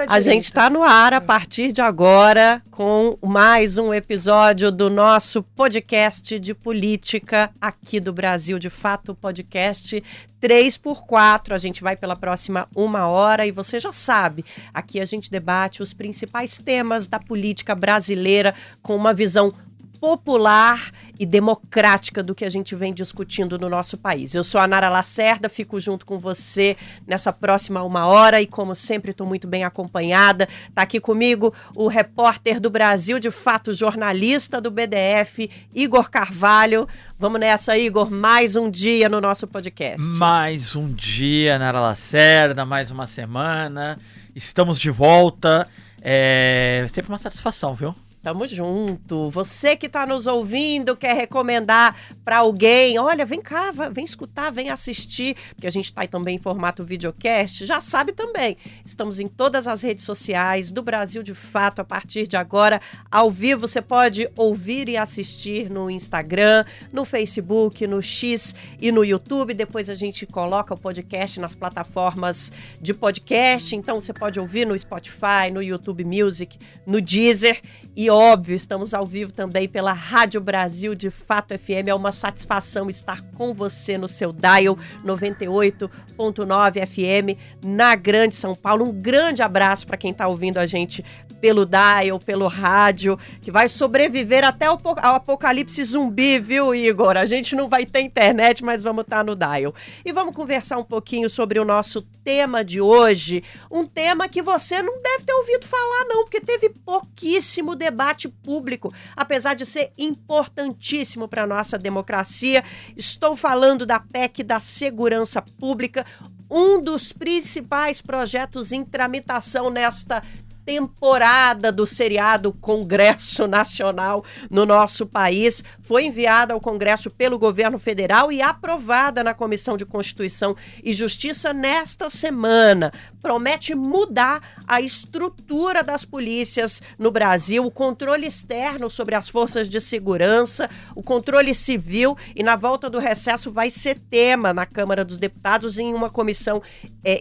A gente está no ar a partir de agora com mais um episódio do nosso podcast de política aqui do Brasil de Fato, podcast 3x4. A gente vai pela próxima 1 hora e você já sabe, aqui a gente debate os principais temas da política brasileira com uma visão popular e democrática do que a gente vem discutindo no nosso país. Eu sou a Nara Lacerda, fico junto com você nessa próxima 1 hora e, como sempre, estou muito bem acompanhada. Está aqui comigo o repórter do Brasil de Fato, jornalista do BDF, Igor Carvalho. Vamos nessa, Igor, mais um dia no nosso podcast. Mais um dia, Nara Lacerda, mais uma semana. Estamos de volta. É sempre uma satisfação, viu? Tamo junto. Você que está nos ouvindo, quer recomendar para alguém, olha, vem cá, vem escutar, vem assistir, porque a gente está também em formato videocast, já sabe também. Estamos em todas as redes sociais do Brasil de Fato, a partir de agora, ao vivo. Você pode ouvir e assistir no Instagram, no Facebook, no X e no YouTube. Depois a gente coloca o podcast nas plataformas de podcast, então você pode ouvir no Spotify, no YouTube Music, no Deezer. E óbvio, estamos ao vivo também pela Rádio Brasil de Fato FM. É uma satisfação estar com você no seu dial 98.9 FM na Grande São Paulo. Um grande abraço para quem está ouvindo a gente pelo dial, pelo rádio, que vai sobreviver até ao apocalipse zumbi, viu, Igor? A gente não vai ter internet, mas vamos estar no dial. E vamos conversar um pouquinho sobre o nosso tema de hoje. Um tema que você não deve ter ouvido falar, não, porque teve pouquíssimo debate público, apesar de ser importantíssimo para a nossa democracia. Estou falando da PEC da Segurança Pública, um dos principais projetos em tramitação nesta temporada do seriado Congresso Nacional no nosso país. Foi enviada ao Congresso pelo governo federal e aprovada na Comissão de Constituição e Justiça nesta semana. Promete mudar a estrutura das polícias no Brasil, o controle externo sobre as forças de segurança, o controle civil, e na volta do recesso vai ser tema na Câmara dos Deputados em uma comissão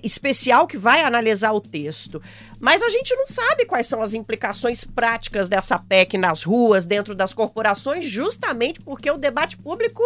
especial que vai analisar o texto. Mas a gente não sabe quais são as implicações práticas dessa PEC nas ruas, dentro das corporações, justamente porque o debate público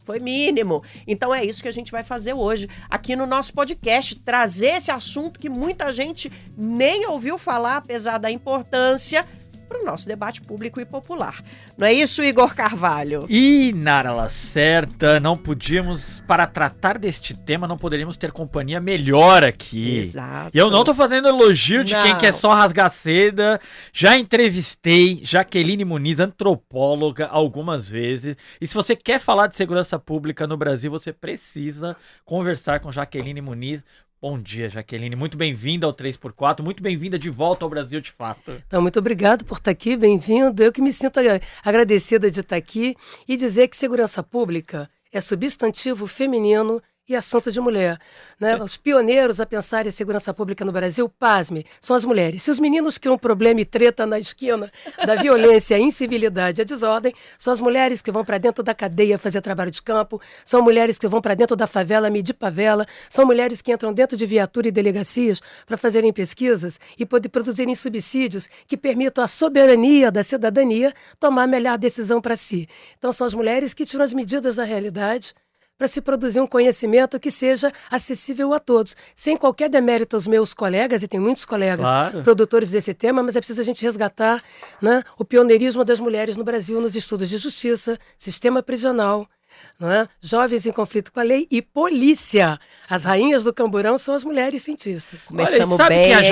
foi mínimo. Então é isso que a gente vai fazer hoje aqui no nosso podcast, trazer esse assunto que muita gente nem ouviu falar, apesar da importância, para o nosso debate público e popular. Não é isso, Igor Carvalho? E, Nara Lacerda, não podíamos, para tratar deste tema, não poderíamos ter companhia melhor aqui. Exato. E eu não tô fazendo elogio de quem quer só rasgar seda. Já entrevistei Jaqueline Muniz, antropóloga, algumas vezes. E se você quer falar de segurança pública no Brasil, você precisa conversar com Jaqueline Muniz. Bom dia, Jaqueline. Muito bem-vinda ao 3x4. Muito bem-vinda de volta ao Brasil de Fato. Então, muito obrigado por estar aqui. Bem-vindo. Eu que me sinto agradecida de estar aqui e dizer que segurança pública é substantivo feminino e assunto de mulher, né? Os pioneiros a pensar em segurança pública no Brasil, pasme, são as mulheres. Se os meninos criam um problema e treta na esquina da violência, a incivilidade, a desordem, são as mulheres que vão para dentro da cadeia fazer trabalho de campo, são mulheres que vão para dentro da favela medir favela, são mulheres que entram dentro de viatura e delegacias para fazerem pesquisas e poder produzirem subsídios que permitam à soberania da cidadania tomar a melhor decisão para si. Então são as mulheres que tiram as medidas da realidade para se produzir um conhecimento que seja acessível a todos, sem qualquer demérito aos meus colegas, e tem muitos colegas produtores desse tema, mas é preciso a gente resgatar, né, o pioneirismo das mulheres no Brasil nos estudos de justiça, sistema prisional, não é? Jovens em conflito com a lei e polícia. As rainhas do camburão são as mulheres cientistas. Começamos sabe bem, que a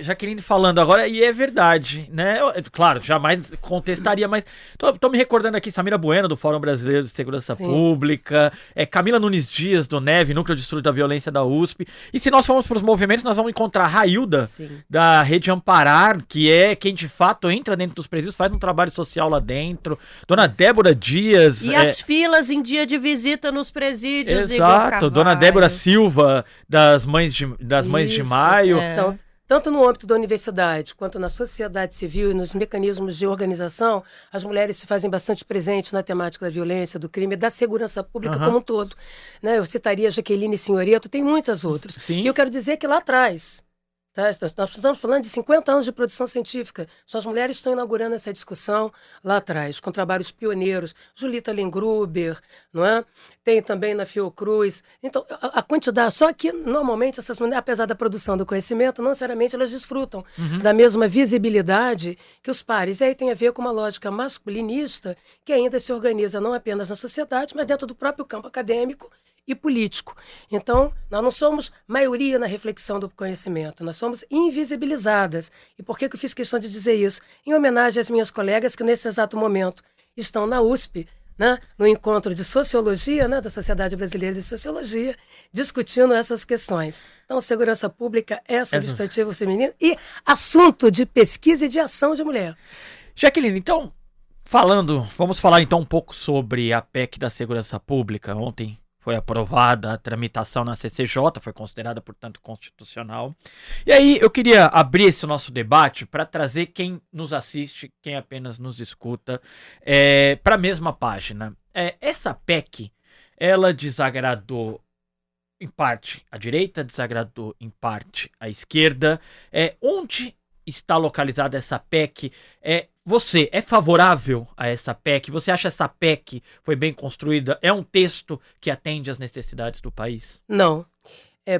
Jaqueline falando agora, e é verdade, né? Claro, jamais contestaria, mas tô me recordando aqui, Samira Bueno, do Fórum Brasileiro de Segurança Pública, Camila Nunes Dias, do NEV, Núcleo de Estudo da Violência da USP. E se nós formos para os movimentos, nós vamos encontrar a Railda, da Rede Amparar, que é quem de fato entra dentro dos presídios, faz um trabalho social lá dentro. Dona Débora Dias. E as filas em dia de visita nos presídios. Exato, Dona Débora Silva, das Mães de Maio. Então, tanto no âmbito da universidade, quanto na sociedade civil e nos mecanismos de organização, as mulheres se fazem bastante presentes na temática da violência, do crime, da segurança pública como um todo. Né? Eu citaria Jaqueline Senhoreto, tem muitas outras. Sim. E eu quero dizer que lá atrás, Tá? Nós estamos falando de 50 anos de produção científica. As mulheres estão inaugurando essa discussão lá atrás, com trabalhos pioneiros. Julita Lengruber, não é? Tem também na Fiocruz. Então, a quantidade... Só que, normalmente, essas mulheres, apesar da produção do conhecimento, não necessariamente elas desfrutam da mesma visibilidade que os pares. E aí tem a ver com uma lógica masculinista que ainda se organiza não apenas na sociedade, mas dentro do próprio campo acadêmico e político. Então, nós não somos maioria na reflexão do conhecimento, nós somos invisibilizadas. E por que eu fiz questão de dizer isso? Em homenagem às minhas colegas que, nesse exato momento, estão na USP, né, no encontro de Sociologia, né, da Sociedade Brasileira de Sociologia, discutindo essas questões. Então, segurança pública é substantivo feminino e assunto de pesquisa e de ação de mulher. Jaqueline, então, vamos falar então um pouco sobre a PEC da Segurança Pública. Ontem foi aprovada a tramitação na CCJ, foi considerada, portanto, constitucional. E aí eu queria abrir esse nosso debate para trazer quem nos assiste, quem apenas nos escuta, para a mesma página. Essa PEC, ela desagradou em parte a direita, desagradou em parte a esquerda. Onde está localizada essa PEC? Você é favorável a essa PEC? Você acha essa PEC foi bem construída? É um texto que atende às necessidades do país? Não.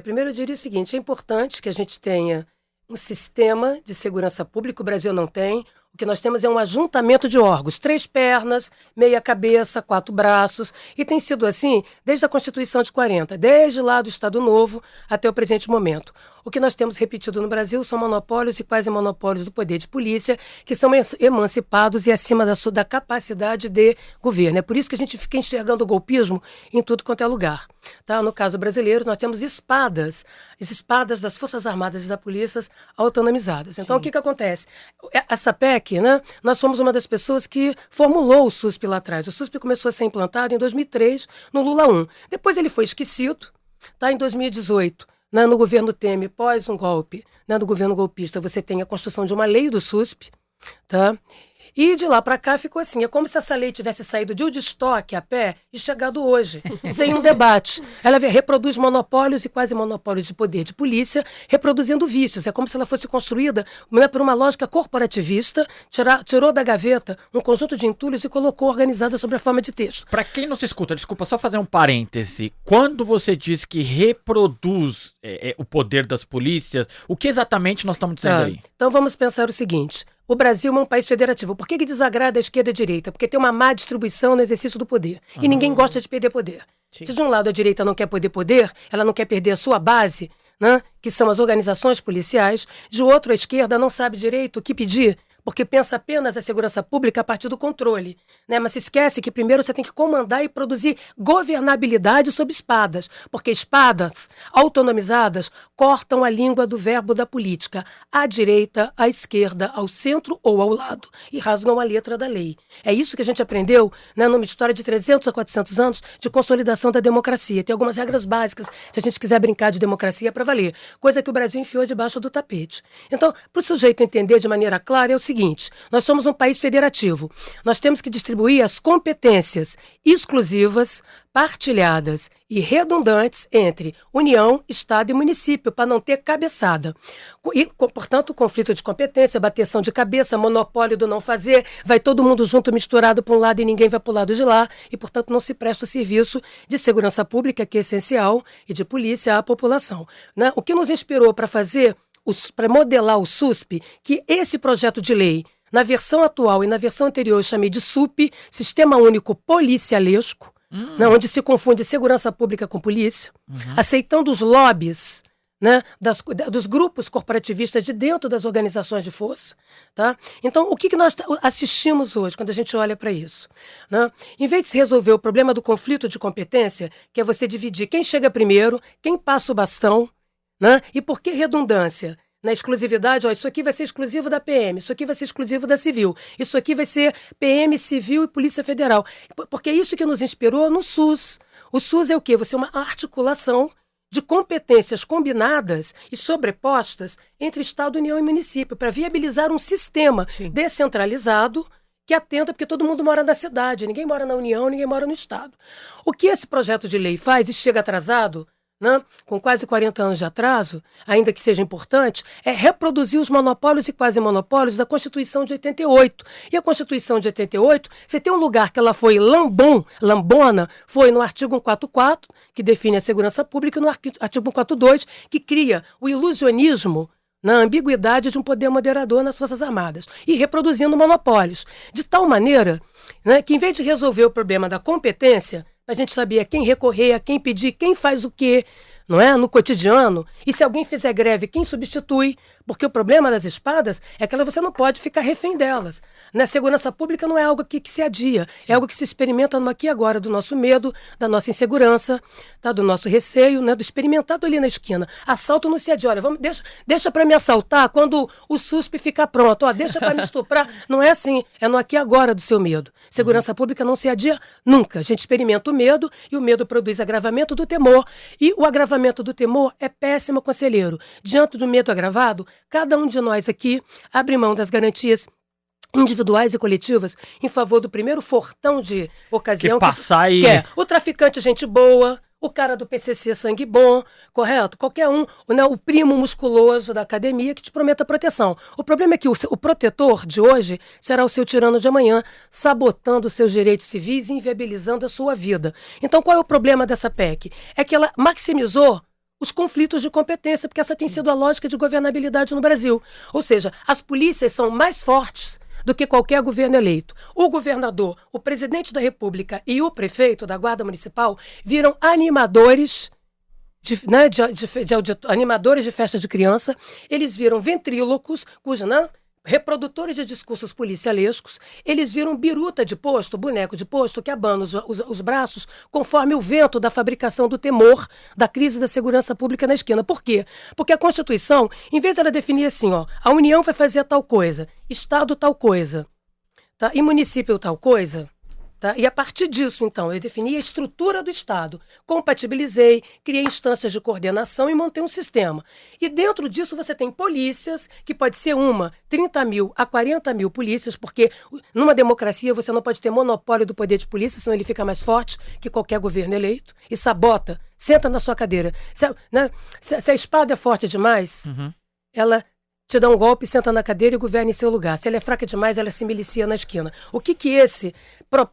Primeiro eu diria o seguinte, é importante que a gente tenha um sistema de segurança pública, o Brasil não tem. O que nós temos é um ajuntamento de órgãos, 3 pernas, meia cabeça, 4 braços, e tem sido assim desde a Constituição de 40, desde lá do Estado Novo até o presente momento. O que nós temos repetido no Brasil são monopólios e quase monopólios do poder de polícia, que são emancipados e acima da capacidade de governo. É por isso que a gente fica enxergando o golpismo em tudo quanto é lugar. Tá? No caso brasileiro, nós temos espadas, as espadas das Forças Armadas e da Polícia autonomizadas. Então, o que acontece? Essa PEC, né, nós fomos uma das pessoas que formulou o SUSP lá atrás. O SUSP começou a ser implantado em 2003, no Lula 1. Depois ele foi esquecido, tá? Em 2018. No governo Temer, pós um golpe, no governo golpista, você tem a construção de uma lei do SUSP, tá? E de lá para cá ficou assim, é como se essa lei tivesse saído de estoque a pé e chegado hoje, sem um debate. Ela reproduz monopólios e quase monopólios de poder de polícia, reproduzindo vícios. É como se ela fosse construída, né, por uma lógica corporativista, tirou da gaveta um conjunto de entulhos e colocou organizada sobre a forma de texto. Para quem não se escuta, desculpa, só fazer um parêntese. Quando você diz que reproduz o poder das polícias, o que exatamente nós estamos dizendo aí? Então vamos pensar o seguinte... O Brasil é um país federativo. Por que desagrada a esquerda e a direita? Porque tem uma má distribuição no exercício do poder. E ninguém gosta de perder poder. Sim. Se de um lado a direita não quer perder poder, ela não quer perder a sua base, né, que são as organizações policiais, de outro a esquerda não sabe direito o que pedir, porque pensa apenas a segurança pública a partir do controle, né? Mas se esquece que primeiro você tem que comandar e produzir governabilidade sob espadas, porque espadas autonomizadas cortam a língua do verbo da política, à direita, à esquerda, ao centro ou ao lado, e rasgam a letra da lei. É isso que a gente aprendeu, né, numa história de 300 a 400 anos de consolidação da democracia. Tem algumas regras básicas, se a gente quiser brincar de democracia, para valer, coisa que o Brasil enfiou debaixo do tapete. Então, para o sujeito entender de maneira clara, é o seguinte: nós somos um país federativo. Nós temos que distribuir as competências exclusivas, partilhadas e redundantes entre União, Estado e município, para não ter cabeçada. E, portanto, o conflito de competência, bateção de cabeça, monopólio do não fazer, vai todo mundo junto misturado para um lado e ninguém vai para o lado de lá, e, portanto, não se presta o serviço de segurança pública, que é essencial, e de polícia à população. Né? O que nos inspirou para modelar o SUSP, que esse projeto de lei, na versão atual e na versão anterior, eu chamei de SUP, Sistema Único Policialesco, né, onde se confunde segurança pública com polícia, aceitando os lobbies, né, dos grupos corporativistas de dentro das organizações de força. Tá? Então, o que nós assistimos hoje, quando a gente olha para isso? Né? Em vez de se resolver o problema do conflito de competência, que é você dividir quem chega primeiro, quem passa o bastão, né? E por que redundância? Na exclusividade, isso aqui vai ser exclusivo da PM, isso aqui vai ser exclusivo da Civil, isso aqui vai ser PM, Civil e Polícia Federal. Porque é isso que nos inspirou no SUS. O SUS é o quê? Você é uma articulação de competências combinadas e sobrepostas entre Estado, União e município, para viabilizar um sistema descentralizado que atenda, porque todo mundo mora na cidade, ninguém mora na União, ninguém mora no Estado. O que esse projeto de lei faz, e chega atrasado, né, com quase 40 anos de atraso, ainda que seja importante, é reproduzir os monopólios e quase monopólios da Constituição de 88. E a Constituição de 88, você tem um lugar que ela foi lambona, foi no artigo 144, que define a segurança pública, e no artigo 142, que cria o ilusionismo na ambiguidade de um poder moderador nas Forças Armadas, e reproduzindo monopólios, de tal maneira, né, que em vez de resolver o problema da competência, a gente sabia quem recorrer, a quem pedir, quem faz o quê, não é? No cotidiano. E se alguém fizer greve, quem substitui? Porque o problema das espadas é que você não pode ficar refém delas. Né? Segurança pública não é algo que se adia, é algo que se experimenta no aqui e agora, do nosso medo, da nossa insegurança, tá? Do nosso receio, né? Do experimentado ali na esquina. Assalto não se adia. Olha, deixa para me assaltar quando o SUSP ficar pronto. Ó, deixa para me estuprar. Não é assim, é no aqui e agora do seu medo. Segurança pública não se adia nunca. A gente experimenta o medo e o medo produz agravamento do temor. E o agravamento do temor é péssimo, conselheiro. Diante do medo agravado, cada um de nós aqui abre mão das garantias individuais e coletivas em favor do primeiro fortão de ocasião. Que passar e... que é o traficante gente boa, o cara do PCC sangue bom, correto? Qualquer um, né, o primo musculoso da academia que te prometa proteção. O problema é que o protetor de hoje será o seu tirano de amanhã, sabotando os seus direitos civis e inviabilizando a sua vida. Então qual é o problema dessa PEC? É que ela maximizou os conflitos de competência, porque essa tem sido a lógica de governabilidade no Brasil. Ou seja, as polícias são mais fortes do que qualquer governo eleito. O governador, o presidente da República e o prefeito da Guarda Municipal viram animadores animadores de festa de criança, eles viram ventrílocos, reprodutores de discursos policialescos, eles viram biruta de posto, boneco de posto, que abana os braços conforme o vento da fabricação do temor, da crise da segurança pública na esquina. Por quê? Porque a Constituição, em vez de ela definir assim, ó, a União vai fazer tal coisa, Estado tal coisa, tá? E município tal coisa, tá? E a partir disso, então, eu defini a estrutura do Estado, compatibilizei, criei instâncias de coordenação e montei um sistema. E dentro disso você tem polícias, que pode ser 30 mil a 40 mil polícias, porque numa democracia você não pode ter monopólio do poder de polícia, senão ele fica mais forte que qualquer governo eleito e sabota, senta na sua cadeira. Se a espada é forte demais, ela te dá um golpe, senta na cadeira e governa em seu lugar. Se ela é fraca demais, ela se milicia na esquina. O que esse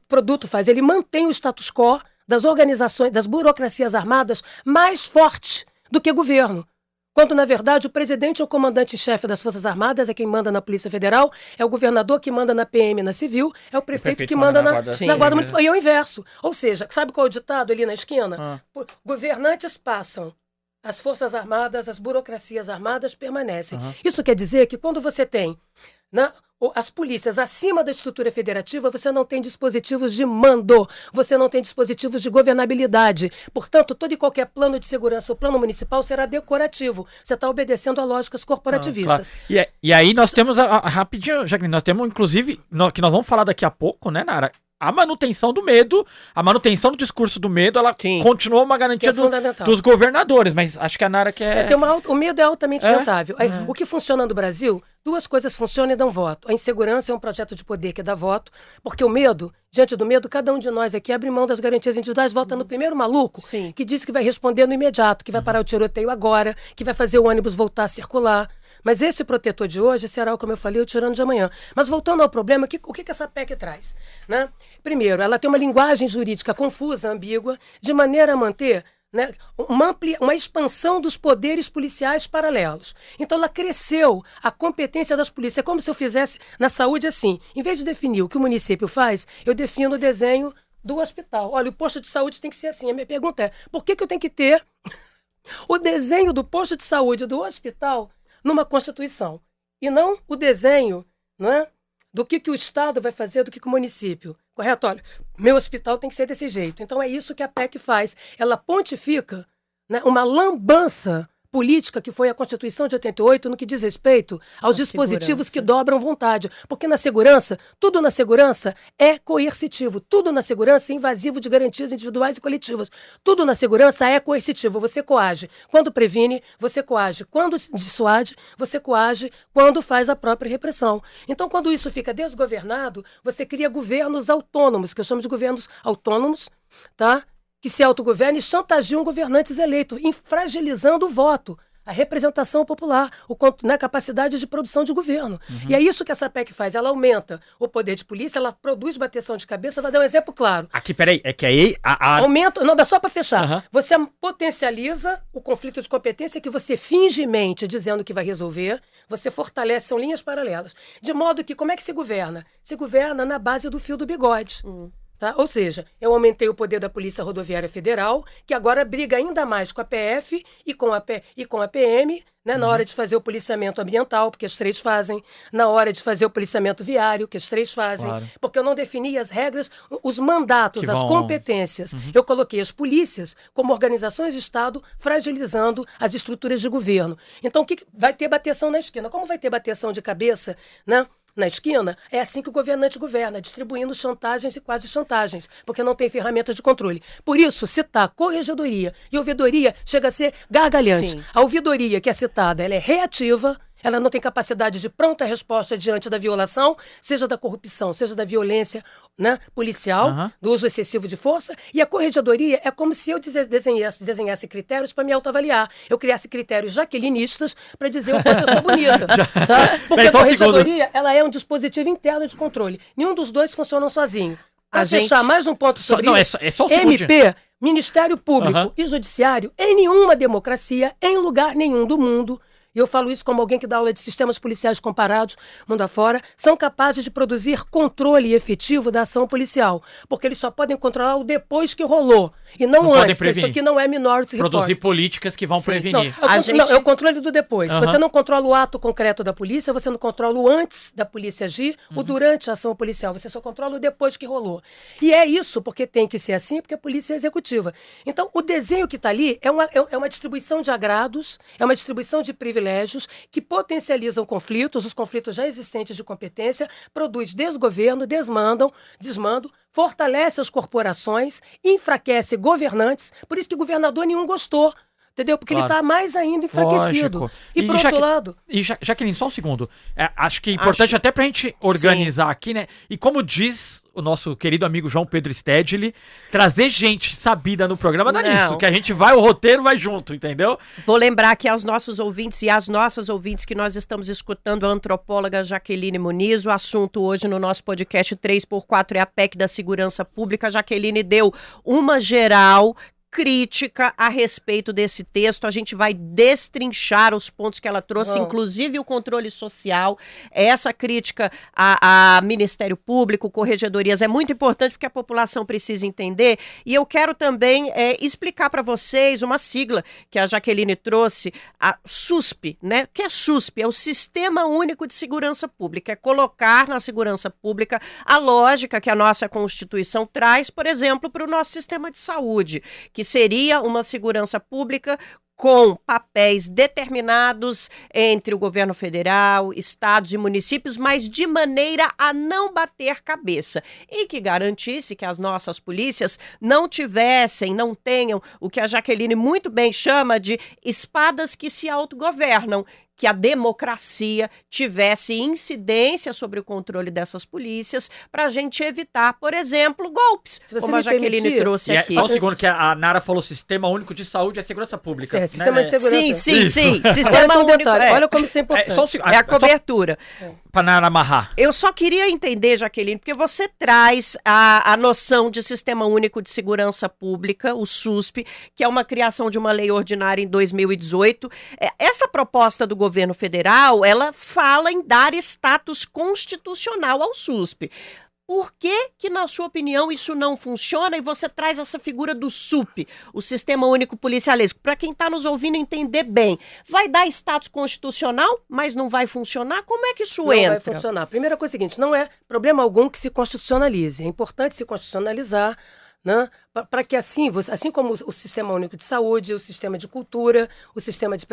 produto faz? Ele mantém o status quo das organizações, das burocracias armadas mais forte do que governo. Quando, na verdade, o presidente é o comandante-chefe das Forças Armadas, é quem manda na Polícia Federal, é o governador que manda na PM, na Civil, é o prefeito que manda na Guarda Municipal. E é o inverso. Ou seja, sabe qual é o ditado ali na esquina? Governantes passam, as Forças Armadas, as burocracias armadas permanecem. Isso quer dizer que quando você tem as polícias acima da estrutura federativa, você não tem dispositivos de mando, você não tem dispositivos de governabilidade. Portanto, todo e qualquer plano de segurança ou plano municipal será decorativo. Você está obedecendo a lógicas corporativistas. Claro. E aí nós temos, rapidinho, Jaqueline, nós temos inclusive, que nós vamos falar daqui a pouco, né, Nara? A manutenção do medo, a manutenção do discurso do medo, ela continua uma garantia dos governadores, mas acho que a Nara quer... O medo é altamente rentável. O que funciona no Brasil, duas coisas funcionam e dão voto. A insegurança é um projeto de poder que dá voto, porque o medo, diante do medo, cada um de nós aqui abre mão das garantias individuais, vota no primeiro maluco que diz que vai responder no imediato, que vai parar o tiroteio agora, que vai fazer o ônibus voltar a circular. Mas esse protetor de hoje será, como eu falei, o tirano de amanhã. Mas voltando ao problema, o que essa PEC traz? Né? Primeiro, ela tem uma linguagem jurídica confusa, ambígua, de maneira a manter, né, uma expansão dos poderes policiais paralelos. Então ela cresceu a competência das polícias. É como se eu fizesse na saúde assim. Em vez de definir o que o município faz, eu defino o desenho do hospital. Olha, o posto de saúde tem que ser assim. A minha pergunta é, por que eu tenho que ter o desenho do posto de saúde do hospital numa Constituição, e não o desenho, não é, do que o Estado vai fazer, do que o município. Correto? Olha, meu hospital tem que ser desse jeito. Então é isso que a PEC faz. Ela pontifica, né, uma lambança política que foi a Constituição de 88 no que diz respeito aos dispositivos que dobram vontade. Porque na segurança, tudo na segurança é coercitivo. Tudo na segurança é invasivo de garantias individuais e coletivas. Tudo na segurança é coercitivo. Você coage quando previne, você coage quando dissuade, você coage quando faz a própria repressão. Então, quando isso fica desgovernado, você cria governos autônomos, que eu chamo de governos autônomos, tá? que se autogovernam e chantageam governantes eleitos, fragilizando o voto, a representação popular, a capacidade de produção de governo. E é isso que essa PEC faz. Ela aumenta o poder de polícia, ela produz bateção de cabeça. Vai dar um exemplo claro. Aqui, peraí, é que aí... Aumenta... Não, é só para fechar. Você potencializa o conflito de competência que você fingemente dizendo que vai resolver, você fortalece, são linhas paralelas. De modo que, como é que se governa? Se governa na base do fio do bigode. Tá? Ou seja, eu aumentei o poder da Polícia Rodoviária Federal, que agora briga ainda mais com a PF e com a PM, né, na hora de fazer o policiamento ambiental, porque as três fazem, na hora de fazer o policiamento viário, que as três fazem, porque eu não defini as regras, os mandatos, as competências. Eu coloquei as polícias como organizações de Estado, fragilizando as estruturas de governo. Então, o que vai ter bateção na esquina? Como vai ter bateção de cabeça, né? Na esquina, é assim que o governante governa, distribuindo chantagens e quase chantagens, porque não tem ferramentas de controle. Por isso, citar corregedoria e ouvidoria chega a ser gargalhante. Sim. A ouvidoria que é citada, ela é reativa, ela não tem capacidade de pronta resposta diante da violação, seja da corrupção, seja da violência, né, policial, do uso excessivo de força. E a corregedoria é como se eu desenhasse critérios para me autoavaliar. Eu criasse critérios jaquelinistas para dizer o quanto eu sou bonita. Tá? Porque a corregedoria ela é um dispositivo interno de controle. Nenhum dos dois funcionam sozinho. Para fechar mais um ponto sobre isso, é só MP, Ministério Público e Judiciário, em nenhuma democracia, em lugar nenhum do mundo, e eu falo isso como alguém que dá aula de sistemas policiais comparados, mundo afora, são capazes de produzir controle efetivo da ação policial, porque eles só podem controlar o depois que rolou, e não antes, isso aqui não é minority report. Produzir políticas que vão prevenir. Não, é o controle do depois. Você não controla o ato concreto da polícia, você não controla o antes da polícia agir, o durante a ação policial, você só controla o depois que rolou. E é isso, porque tem que ser assim, porque a polícia é executiva. Então, o desenho que está ali é uma distribuição de agrados, é uma distribuição de privilégios, que potencializam conflitos, os conflitos já existentes de competência, produz desgoverno, desmando, fortalece as corporações, enfraquece governantes, por isso que governador nenhum gostou. Entendeu? Porque ele está mais ainda enfraquecido. Lógico. E por outro lado... E Jaqueline, só um segundo. Acho que é importante até pra gente organizar aqui, né? E como diz o nosso querido amigo João Pedro Stedley, trazer gente sabida no programa dá nisso, que a gente vai, o roteiro vai junto, entendeu? Vou lembrar aqui aos nossos ouvintes e às nossas ouvintes que nós estamos escutando a antropóloga Jaqueline Muniz. O assunto hoje no nosso podcast 3x4 é a PEC da Segurança Pública. A Jaqueline deu uma geral crítica a respeito desse texto. A gente vai destrinchar os pontos que ela trouxe, inclusive o controle social. Essa crítica a Ministério Público, corregedorias, é muito importante porque a população precisa entender. E eu quero também explicar para vocês uma sigla que a Jaqueline trouxe, a SUSP, né? O que é SUSP? É o Sistema Único de Segurança Pública. É colocar na segurança pública a lógica que a nossa Constituição traz, por exemplo, para o nosso sistema de saúde, que seria uma segurança pública com papéis determinados entre o governo federal, estados e municípios, mas de maneira a não bater cabeça e que garantisse que as nossas polícias não tenham o que a Jaqueline muito bem chama de espadas que se autogovernam, que a democracia tivesse incidência sobre o controle dessas polícias para a gente evitar, por exemplo, golpes, como a Jaqueline trouxe aqui. Só um segundo que a Nara falou Sistema Único de Saúde e Segurança Pública. Sistema de segurança. Sim. Sistema Único. Olha como isso é importante. É a cobertura. Para Nara amarrar. Eu só queria entender, Jaqueline, porque você traz a noção de Sistema Único de Segurança Pública, o SUSP, que é uma criação de uma lei ordinária em 2018. Essa proposta do governo federal, ela fala em dar status constitucional ao SUSP. Por que, na sua opinião, isso não funciona e você traz essa figura do SUP, o Sistema Único Policialesco? Para quem está nos ouvindo entender bem, vai dar status constitucional, mas não vai funcionar? Como é que isso entra? Não vai funcionar. Primeira coisa é a seguinte, não é problema algum que se constitucionalize. É importante se constitucionalizar, né? Para que assim como o Sistema Único de Saúde, o Sistema de Cultura, o Sistema de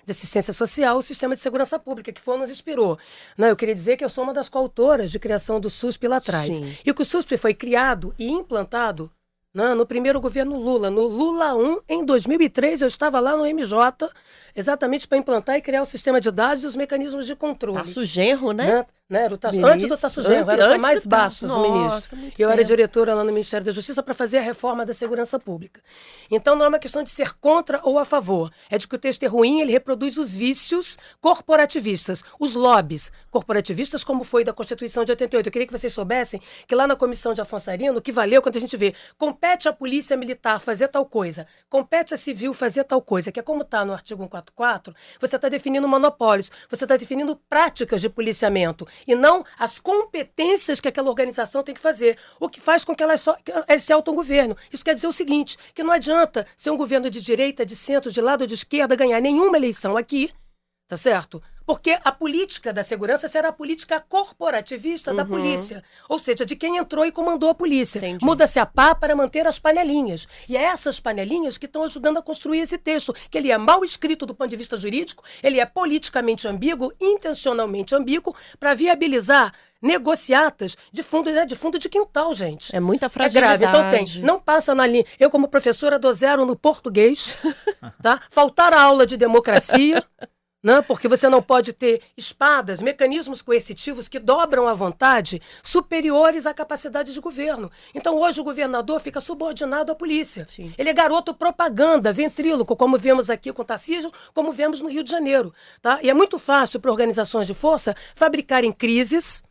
Assistência Social, o Sistema de Segurança Pública, que nos inspirou. Não, eu queria dizer que eu sou uma das coautoras de criação do SUSP lá atrás. Sim. E que o SUSP foi criado e implantado no primeiro governo Lula, no Lula 1, em 2003, eu estava lá no MJ, exatamente para implantar e criar o sistema de dados e os mecanismos de controle. Tasso Genro, né? Né? Antes do Tasso Genro, era o mais baixo dos ministros. Eu era diretora lá no Ministério da Justiça para fazer a reforma da segurança pública. Então não é uma questão de ser contra ou a favor. É de que o texto é ruim, ele reproduz os vícios corporativistas, os lobbies corporativistas, como foi da Constituição de 88. Eu queria que vocês soubessem que lá na comissão de Afonso Arino, o que valeu quando a gente vê, compete à polícia militar fazer tal coisa, compete à civil fazer tal coisa, que é como está no artigo 144, você está definindo monopólios, você está definindo práticas de policiamento, e não as competências que aquela organização tem que fazer, o que faz com que elas se autogovernem. Isso quer dizer o seguinte, que não adianta ser um governo de direita, de centro, de lado ou de esquerda, ganhar nenhuma eleição aqui, tá certo? Porque a política da segurança será a política corporativista da polícia. Ou seja, de quem entrou e comandou a polícia. Entendi. Muda-se a pá para manter as panelinhas. E é essas panelinhas que estão ajudando a construir esse texto, que ele é mal escrito do ponto de vista jurídico, ele é politicamente ambíguo, intencionalmente ambíguo, para viabilizar negociatas de fundo, né, de fundo de quintal, gente. É muita fragilidade. É grave. Então não passa na linha. Eu, como professora, dou 0 no português, tá? Faltar a aula de democracia, né? Porque você não pode ter espadas, mecanismos coercitivos que dobram a vontade superiores à capacidade de governo. Então, hoje, o governador fica subordinado à polícia. Sim. Ele é garoto propaganda, ventríloco, como vemos aqui com o Tarcísio, como vemos no Rio de Janeiro. Tá? E é muito fácil para organizações de força fabricarem crises,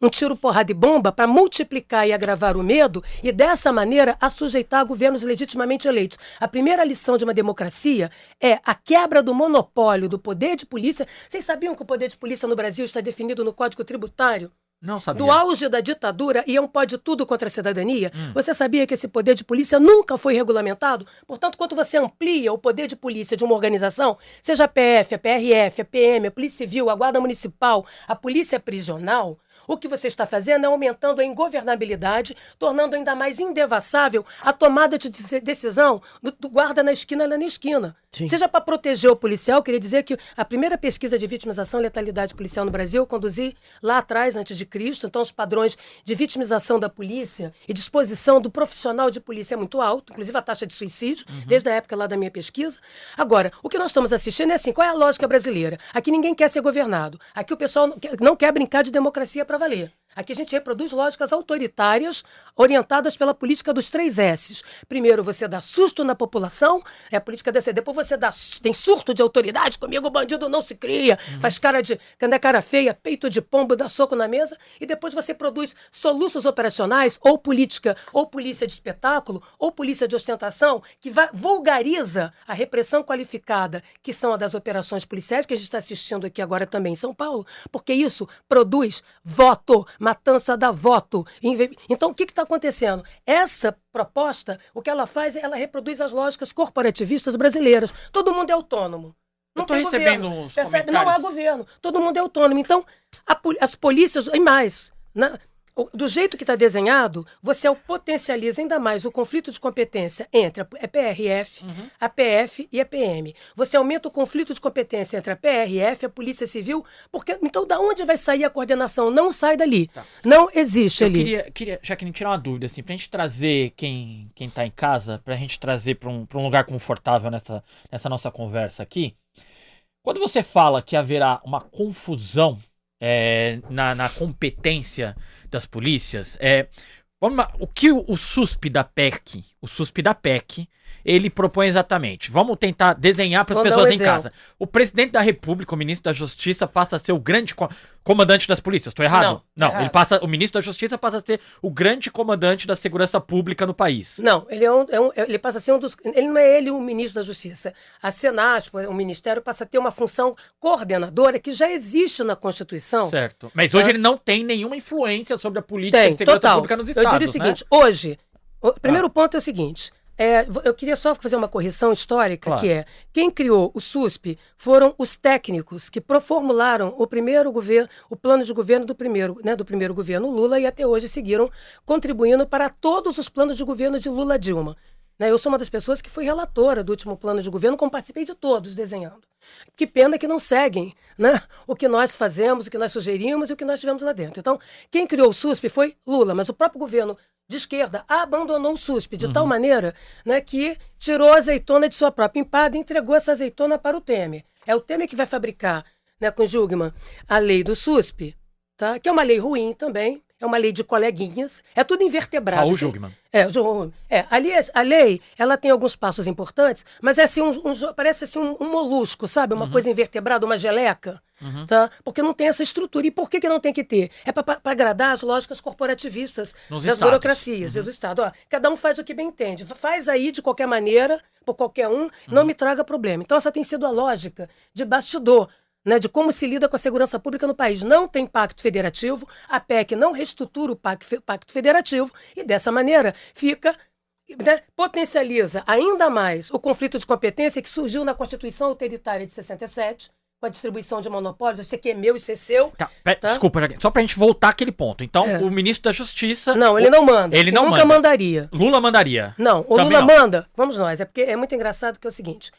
um tiro, porrada e bomba para multiplicar e agravar o medo e, dessa maneira, assujeitar governos legitimamente eleitos. A primeira lição de uma democracia é a quebra do monopólio do poder de polícia. Vocês sabiam que o poder de polícia no Brasil está definido no Código Tributário? Não sabia. Do auge da ditadura e é um pode tudo contra a cidadania? Você sabia que esse poder de polícia nunca foi regulamentado? Portanto, quando você amplia o poder de polícia de uma organização, seja a PF, a PRF, a PM, a Polícia Civil, a Guarda Municipal, a Polícia Prisional, o que você está fazendo é aumentando a ingovernabilidade, tornando ainda mais indevassável a tomada de decisão do guarda na esquina, lá na esquina. Sim. Seja para proteger o policial, queria dizer que a primeira pesquisa de vitimização e letalidade policial no Brasil eu conduzi lá atrás, antes de Cristo. Então, os padrões de vitimização da polícia e disposição do profissional de polícia é muito alto, inclusive a taxa de suicídio, desde a época lá da minha pesquisa. Agora, o que nós estamos assistindo é assim, qual é a lógica brasileira? Aqui ninguém quer ser governado. Aqui o pessoal não quer brincar de democracia para valer. Aqui a gente reproduz lógicas autoritárias orientadas pela política dos 3 S's. Primeiro, você dá susto na população, é a política desse. Depois você tem surto de autoridade, comigo o bandido não se cria, faz cara de, quando é cara feia, peito de pombo, dá soco na mesa, e depois você produz soluços operacionais, ou política, ou polícia de espetáculo, ou polícia de ostentação, que vulgariza a repressão qualificada, que são a das operações policiais, que a gente está assistindo aqui agora também em São Paulo, porque isso produz voto, matança da voto. Então, o que está acontecendo? Essa proposta, o que ela faz é ela reproduz as lógicas corporativistas brasileiras. Todo mundo é autônomo. Não tem recebendo governo. uns Percebe? Não há comentários. governo. Todo mundo é autônomo. Então, as polícias, e mais, do jeito que está desenhado, você potencializa ainda mais o conflito de competência entre a PRF, a PF e a PM. Você aumenta o conflito de competência entre a PRF e a Polícia Civil, porque então da onde vai sair a coordenação? Não sai dali. Tá. Não existe ali. Queria, Jaqueline, tirar uma dúvida, assim, pra gente trazer quem tá em casa, pra gente trazer pra um lugar confortável nessa nossa conversa aqui. Quando você fala que haverá uma confusão na competência das polícias, o que o SUSP da PEC, ele propõe exatamente. Vamos tentar desenhar para as pessoas em casa. O presidente da República, o ministro da Justiça, passa a ser o grande comandante das polícias. Estou errado? Não. O ministro da Justiça passa a ser o grande comandante da segurança pública no país. Não, ele passa a ser um dos... Ele não é o ministro da Justiça. A Senasp, o ministério, passa a ter uma função coordenadora que já existe na Constituição. Certo. Mas hoje ele não tem nenhuma influência sobre a política de segurança pública nos estados. Eu diria o seguinte, hoje, o primeiro ponto é o seguinte... eu queria só fazer uma correção histórica, claro. Que é, quem criou o SUSP foram os técnicos que formularam o plano de governo do primeiro governo Lula e até hoje seguiram contribuindo para todos os planos de governo de Lula-Dilma. Eu sou uma das pessoas que fui relatora do último plano de governo, como participei de todos desenhando. Que pena que não seguem, o que nós fazemos, o que nós sugerimos e o que nós tivemos lá dentro. Então, quem criou o SUSP foi Lula, mas o próprio governo de esquerda abandonou o SUSP de tal maneira que tirou a azeitona de sua própria empada e entregou essa azeitona para o Temer. É o Temer que vai fabricar, com Jungmann, a lei do SUSP, tá? Que é uma lei ruim também, é uma lei de coleguinhas, é tudo invertebrado. Raul Jungmann. Ali a lei, ela tem alguns passos importantes, mas é assim, parece assim um molusco, sabe? Uma coisa invertebrada, uma geleca, tá? Porque não tem essa estrutura. E por que não tem que ter? É para agradar as lógicas corporativistas das burocracias e do Estado. Ó, cada um faz o que bem entende. Faz aí de qualquer maneira, por qualquer um, não me traga problema. Então essa tem sido a lógica de bastidor, né, de como se lida com a segurança pública no país. Não tem pacto federativo, a PEC não reestrutura o pacto federativo e, dessa maneira, fica, né, potencializa ainda mais o conflito de competência que surgiu na Constituição Autoritária de 67, com a distribuição de monopólios, isso aqui é meu, isso é seu. Tá. Desculpa, só pra gente voltar àquele ponto. Então, o ministro da Justiça... Não, ele não manda. Ele não nunca mandaria. Lula mandaria. Não, o Lula manda. Vamos nós, é porque é muito engraçado que é o seguinte.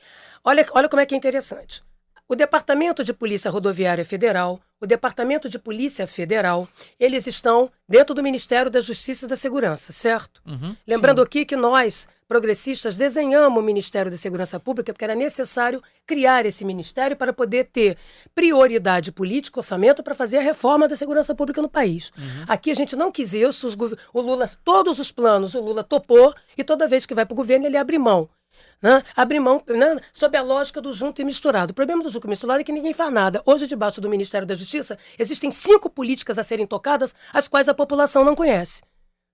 Olha como é que é interessante. O Departamento de Polícia Rodoviária Federal, o Departamento de Polícia Federal, eles estão dentro do Ministério da Justiça e da Segurança, certo? Lembrando aqui que nós, progressistas, desenhamos o Ministério da Segurança Pública porque era necessário criar esse ministério para poder ter prioridade política, orçamento, para fazer a reforma da segurança pública no país. Aqui a gente não quis isso, o Lula, todos os planos, o Lula topou e toda vez que vai para o governo ele abre mão. Né? Abrir mão, né? Sob a lógica do junto e misturado. O problema do junto e misturado é que ninguém faz nada. Hoje, debaixo do Ministério da Justiça, existem 5 políticas a serem tocadas, as quais a população não conhece.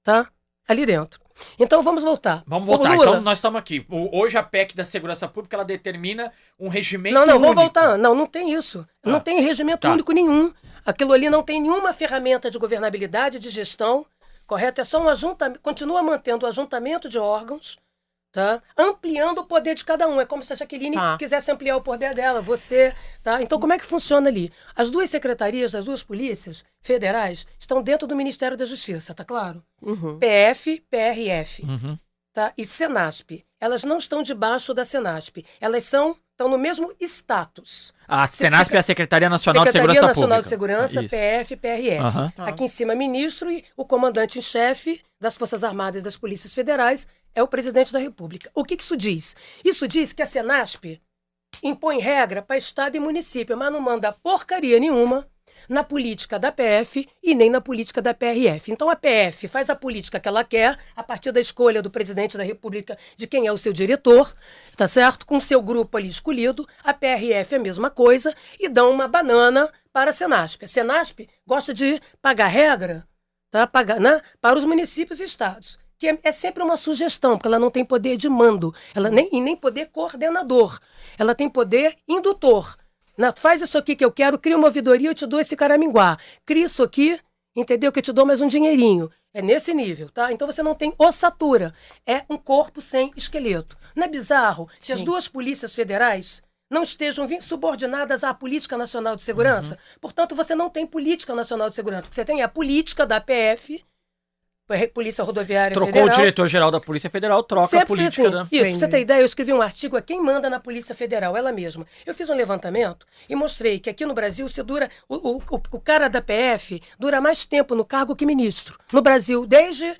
Tá? Ali dentro. Então, vamos voltar. Vamos voltar. Então, nós estamos aqui. Hoje, a PEC da Segurança Pública, ela determina um regimento único. Vamos voltar. Não tem isso. Não tem regimento único nenhum. Aquilo ali não tem nenhuma ferramenta de governabilidade, de gestão. Correto? É só um ajuntamento. Continua mantendo o ajuntamento de órgãos. Tá? Ampliando o poder de cada um. É como se a Jaqueline quisesse ampliar o poder dela, você. Tá? Então, como é que funciona ali? As 2 secretarias das 2 polícias federais estão dentro do Ministério da Justiça, tá claro? PF, PRF tá? E Senasp. Elas não estão debaixo da Senasp. Elas estão no mesmo status. A Senasp é a Secretaria Nacional de Segurança Pública. Secretaria Nacional de Segurança, PF, PRF. Aqui em cima, ministro e o comandante em chefe das Forças Armadas e das Polícias Federais é o presidente da República. O que isso diz? Isso diz que a Senasp impõe regra para Estado e município, mas não manda porcaria nenhuma na política da PF e nem na política da PRF. Então a PF faz a política que ela quer a partir da escolha do presidente da República de quem é o seu diretor, tá certo? Com o seu grupo ali escolhido. A PRF é a mesma coisa e dão uma banana para a Senasp. A Senasp gosta de pagar regra, tá? Para os municípios e estados, que é sempre uma sugestão, porque ela não tem poder de mando, e nem poder coordenador. Ela tem poder indutor. Faz isso aqui que eu quero, cria uma ouvidoria, eu te dou esse caraminguá. Cria isso aqui, entendeu? Que eu te dou mais um dinheirinho. É nesse nível, tá? Então você não tem ossatura. É um corpo sem esqueleto. Não é bizarro se as 2 polícias federais não estejam subordinadas à Política Nacional de Segurança? Portanto, você não tem Política Nacional de Segurança. O que você tem é a política da PF, Polícia Rodoviária Federal. Trocou o diretor-geral da Polícia Federal, troca sempre a política da... Isso, pra você ter ideia, eu escrevi um artigo a quem manda na Polícia Federal, ela mesma. Eu fiz um levantamento e mostrei que aqui no Brasil você dura... O cara da PF dura mais tempo no cargo que ministro. No Brasil, desde...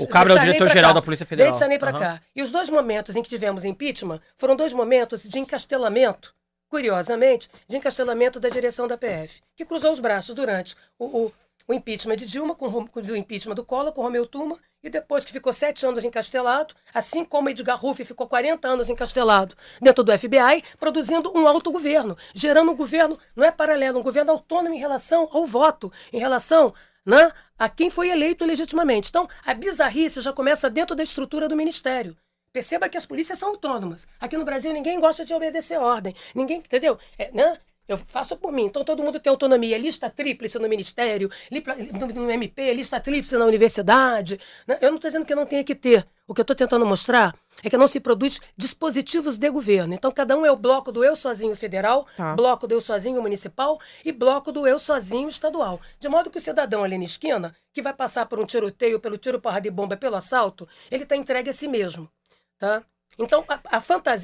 O Cabra é o diretor-geral da Polícia Federal. Desde Sarney para cá. E os 2 momentos em que tivemos impeachment foram 2 momentos de encastelamento, curiosamente, de encastelamento da direção da PF, que cruzou os braços durante o impeachment de Dilma, o impeachment do Collor com Romeu Tuma, e depois que ficou 7 anos encastelado, assim como Edgar Ruff ficou 40 anos encastelado dentro do FBI, produzindo um autogoverno, gerando um governo, não é paralelo, um governo autônomo em relação ao voto, em relação, né, a quem foi eleito legitimamente. Então, a bizarrice já começa dentro da estrutura do Ministério. Perceba que as polícias são autônomas. Aqui no Brasil ninguém gosta de obedecer ordem. Ninguém, entendeu? Né? Eu faço por mim. Então todo mundo tem autonomia. Lista tríplice no Ministério, no MP, lista tríplice na universidade. Eu não estou dizendo que não tenha que ter. O que eu estou tentando mostrar é que não se produz dispositivos de governo. Então cada um é o bloco do eu sozinho federal, bloco do eu sozinho municipal e bloco do eu sozinho estadual. De modo que o cidadão ali na esquina, que vai passar por um tiroteio, pelo tiro, porra de bomba, pelo assalto, ele está entregue a si mesmo. Tá? Então,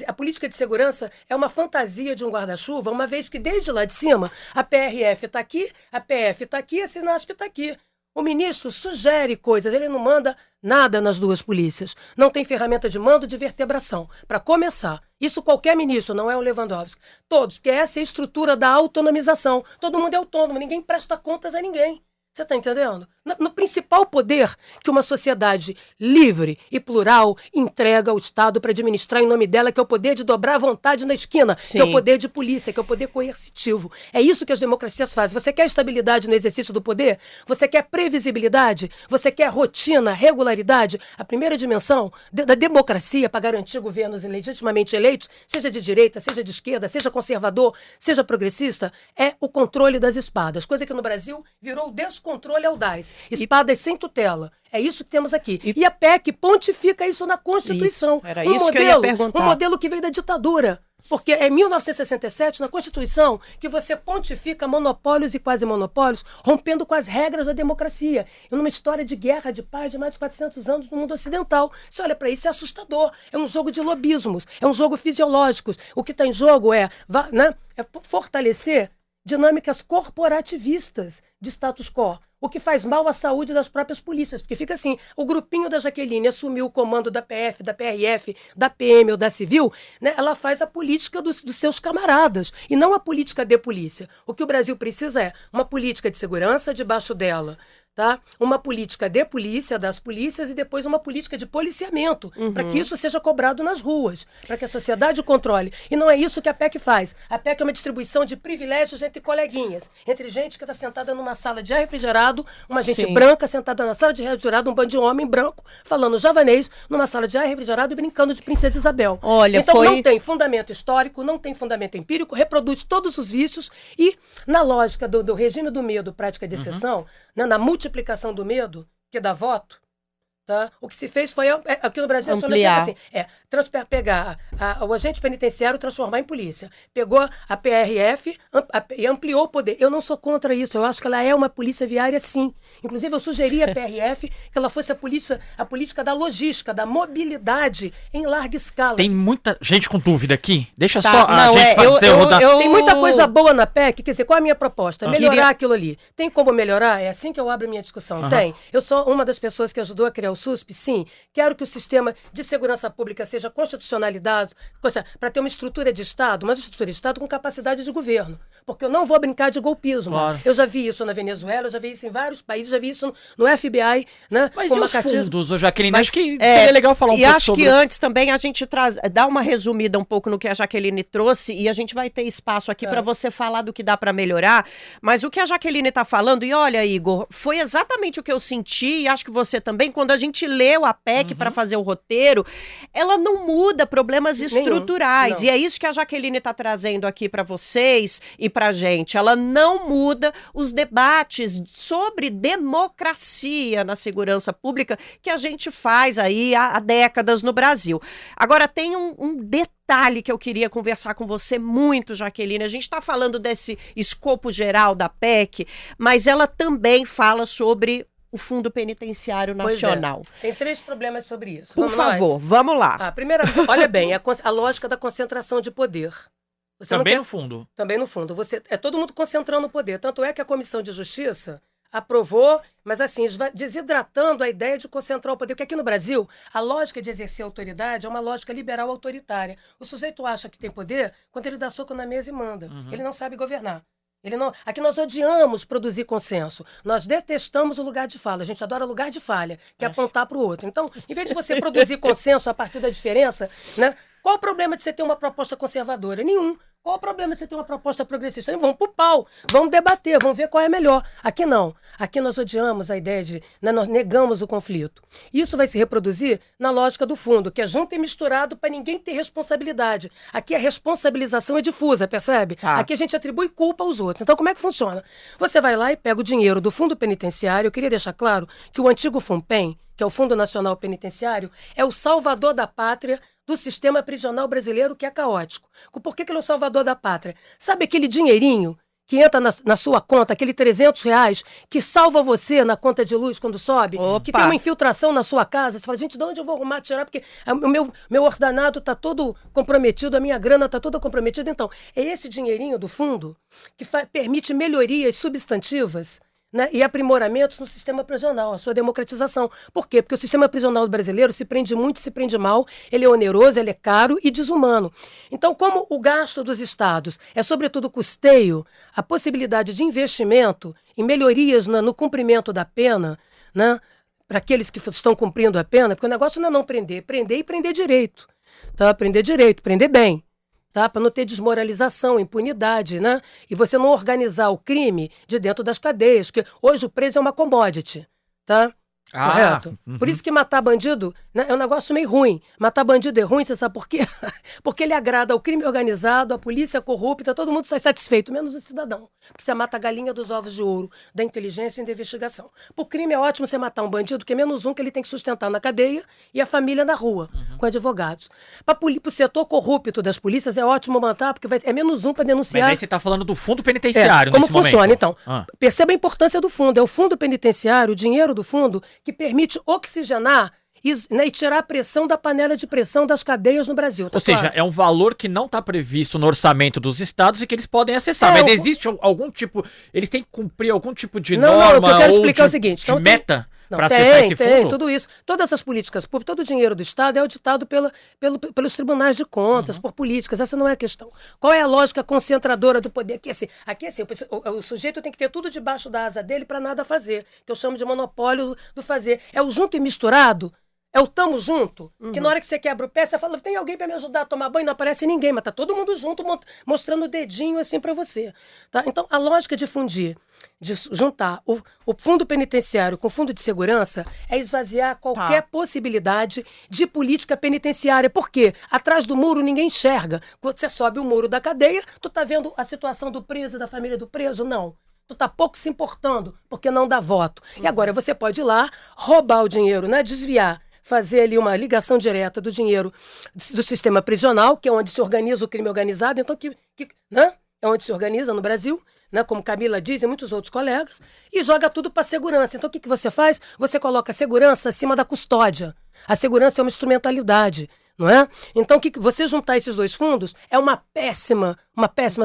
a política de segurança é uma fantasia de um guarda-chuva, uma vez que desde lá de cima a PRF está aqui, a PF está aqui, a Senasp está aqui. O ministro sugere coisas, ele não manda nada nas duas polícias. Não tem ferramenta de mando de vertebração. Para começar, isso qualquer ministro, não é o Lewandowski. Todos, porque essa é a estrutura da autonomização. Todo mundo é autônomo, ninguém presta contas a ninguém. Você está entendendo? No principal poder que uma sociedade livre e plural entrega ao Estado para administrar em nome dela, que é o poder de dobrar a vontade na esquina, Sim. que é o poder de polícia, que é o poder coercitivo. É isso que as democracias fazem. Você quer estabilidade no exercício do poder? Você quer previsibilidade? Você quer rotina, regularidade? A primeira dimensão da democracia para garantir governos legitimamente eleitos, seja de direita, seja de esquerda, seja conservador, seja progressista, é o controle das espadas. Coisa que no Brasil virou descontrole audaz. Espadas sem tutela. É isso que temos aqui. E a PEC pontifica isso na Constituição. Isso. Era isso que eu ia perguntar. Um modelo que veio da ditadura. Porque é em 1967, na Constituição, que você pontifica monopólios e quase monopólios, rompendo com as regras da democracia. E numa história de guerra, de paz, de mais de 400 anos no mundo ocidental. Você olha para isso, é assustador. É um jogo de lobismos, é um jogo fisiológico. O que está em jogo é fortalecer dinâmicas corporativistas de status quo, o que faz mal à saúde das próprias polícias, porque fica assim, o grupinho da Jaqueline assumiu o comando da PF, da PRF, da PM ou da Civil, né, ela faz a política dos seus camaradas, e não a política de polícia. O que o Brasil precisa é uma política de segurança debaixo dela, tá? Uma política de polícia, das polícias, e depois uma política de policiamento, para que isso seja cobrado nas ruas, para que a sociedade controle. E não é isso que a PEC faz. A PEC é uma distribuição de privilégios entre coleguinhas, entre gente que está sentada numa sala de ar refrigerado, uma gente Sim. branca sentada na sala de ar refrigerado, um bando de homem branco falando javanês numa sala de ar refrigerado e brincando de Princesa Isabel. Olha, então não tem fundamento histórico, não tem fundamento empírico, reproduz todos os vícios e, na lógica do regime do medo, prática de exceção, né, na multiplicação do medo, que dá voto, tá? O que se fez foi, aqui no Brasil, ampliar. assim, pegar o agente penitenciário e transformar em polícia. Pegou a PRF e ampliou o poder. Eu não sou contra isso, eu acho que ela é uma polícia viária, sim. Inclusive, eu sugeri à PRF que ela fosse a política da logística, da mobilidade em larga escala. Tem muita gente com dúvida aqui. Deixa Tá, só a não, gente fazer Tem muita coisa boa na PEC, quer dizer, qual é a minha proposta? Melhorar Queria- aquilo ali. Tem como melhorar? É assim que eu abro a minha discussão. Tem. Eu sou uma das pessoas que ajudou a criar o SUSP, sim. Quero que o sistema de segurança pública seja constitucionalizado, para ter uma estrutura de Estado, mas estrutura de Estado com capacidade de governo. Porque eu não vou brincar de golpismo. Claro. Eu já vi isso na Venezuela, eu já vi isso em vários países, já vi isso no FBI, né? Mas com e os macatismo. fundos, ô Jaqueline? Mas, Acho que seria legal falar um e pouco acho sobre... que antes também a gente dá uma resumida um pouco no que a Jaqueline trouxe e a gente vai ter espaço aqui para você falar do que dá para melhorar. Mas o que a Jaqueline está falando, e olha, Igor, foi exatamente o que eu senti, e acho que você também, quando a gente leu a PEC para fazer o roteiro, ela não muda problemas estruturais. Não. E é isso que a Jaqueline está trazendo aqui para vocês e para a gente. Ela não muda os debates sobre democracia na segurança pública que a gente faz aí há décadas no Brasil. Agora, tem um detalhe que eu queria conversar com você muito, Jaqueline. A gente está falando desse escopo geral da PEC, mas ela também fala sobre o Fundo Penitenciário Nacional. Pois é. Tem 3 problemas sobre isso. Por favor, vamos lá. Primeira, olha bem, a lógica da concentração de poder. Você Também não no fundo. Também no fundo. É todo mundo concentrando o poder. Tanto é que a Comissão de Justiça aprovou, mas assim, desidratando a ideia de concentrar o poder. Porque aqui no Brasil, a lógica de exercer autoridade é uma lógica liberal autoritária. O sujeito acha que tem poder quando ele dá soco na mesa e manda. Ele não sabe governar. Aqui nós odiamos produzir consenso. Nós detestamos o lugar de fala. A gente adora lugar de falha, que é apontar para o outro. Então, em vez de você produzir consenso a partir da diferença, né? Qual o problema de você ter uma proposta conservadora? Nenhum. Qual o problema de você ter uma proposta progressista? Vamos pro pau, vamos debater, vamos ver qual é melhor. Aqui não. Aqui nós odiamos a ideia de... Né, nós negamos o conflito. Isso vai se reproduzir na lógica do fundo, que é junto e misturado para ninguém ter responsabilidade. Aqui a responsabilização é difusa, percebe? Tá. Aqui a gente atribui culpa aos outros. Então como é que funciona? Você vai lá e pega o dinheiro do fundo penitenciário. Eu queria deixar claro que o antigo FUNPEN, que é o Fundo Nacional Penitenciário, é o salvador da pátria do sistema prisional brasileiro, que é caótico. Por que ele é o salvador da pátria? Sabe aquele dinheirinho que entra na sua conta, aquele R$300 que salva você na conta de luz quando sobe? Opa. Que tem uma infiltração na sua casa? Você fala, gente, de onde eu vou arrumar, tirar? Porque o meu ordenado está todo comprometido, a minha grana está toda comprometida. Então, é esse dinheirinho do fundo que permite melhorias substantivas, né, e aprimoramentos no sistema prisional, a sua democratização. Por quê? Porque o sistema prisional brasileiro se prende muito, se prende mal, ele é oneroso, ele é caro e desumano. Então, como o gasto dos estados é, sobretudo, custeio, a possibilidade de investimento em melhorias no cumprimento da pena, né, para aqueles que estão cumprindo a pena, porque o negócio não é não prender, prender e prender direito. Tá? Prender direito, prender bem. Tá? Para não ter desmoralização, impunidade, né? E você não organizar o crime de dentro das cadeias, porque hoje o preso é uma commodity, tá? Correto? Por isso que matar bandido, né, é um negócio meio ruim. Matar bandido é ruim, você sabe por quê? Porque ele agrada ao crime organizado, à polícia corrupta, todo mundo sai satisfeito, menos o cidadão. Porque você mata a galinha dos ovos de ouro, da inteligência e da investigação. Pro crime é ótimo você matar um bandido, que é menos um que ele tem que sustentar na cadeia e a família na rua, com advogados. Pro setor corrupto das polícias é ótimo matar, porque é menos um para denunciar. Mas aí você tá falando do fundo penitenciário, como funciona, momento. Então. Perceba a importância do fundo. É o fundo penitenciário, o dinheiro do fundo, que permite oxigenar e tirar a pressão da panela de pressão das cadeias no Brasil. Tá? Ou seja, é um valor que não está previsto no orçamento dos estados e que eles podem acessar. Mas existe algum tipo... Eles têm que cumprir algum tipo de norma o que eu quero explicar é o seguinte. Então, meta para acessar esse fundo? Tem, tudo isso. Todas as políticas públicas, todo o dinheiro do Estado é auditado pelos tribunais de contas, por políticas. Essa não é a questão. Qual é a lógica concentradora do poder? Aqui, assim, o sujeito tem que ter tudo debaixo da asa dele para nada fazer, que eu chamo de monopólio do fazer. É o junto e misturado. É o tamo junto, que na hora que você quebra o pé, você fala, tem alguém para me ajudar a tomar banho? Não aparece ninguém, mas tá todo mundo junto, mostrando o dedinho assim para você. Tá? Então, a lógica de fundir, de juntar o fundo penitenciário com o fundo de segurança é esvaziar qualquer possibilidade de política penitenciária. Por quê? Atrás do muro ninguém enxerga. Quando você sobe o muro da cadeia, tu tá vendo a situação do preso, da família do preso? Não. Tu tá pouco se importando, porque não dá voto. E agora você pode ir lá, roubar o dinheiro, né? Desviar. Fazer ali uma ligação direta do dinheiro do sistema prisional, que é onde se organiza o crime organizado, então né? É onde se organiza no Brasil, né? Como Camila diz e muitos outros colegas, e joga tudo para a segurança. Então o que você faz? Você coloca a segurança acima da custódia. A segurança é uma instrumentalidade. Não é? Então, você juntar esses dois fundos é uma péssima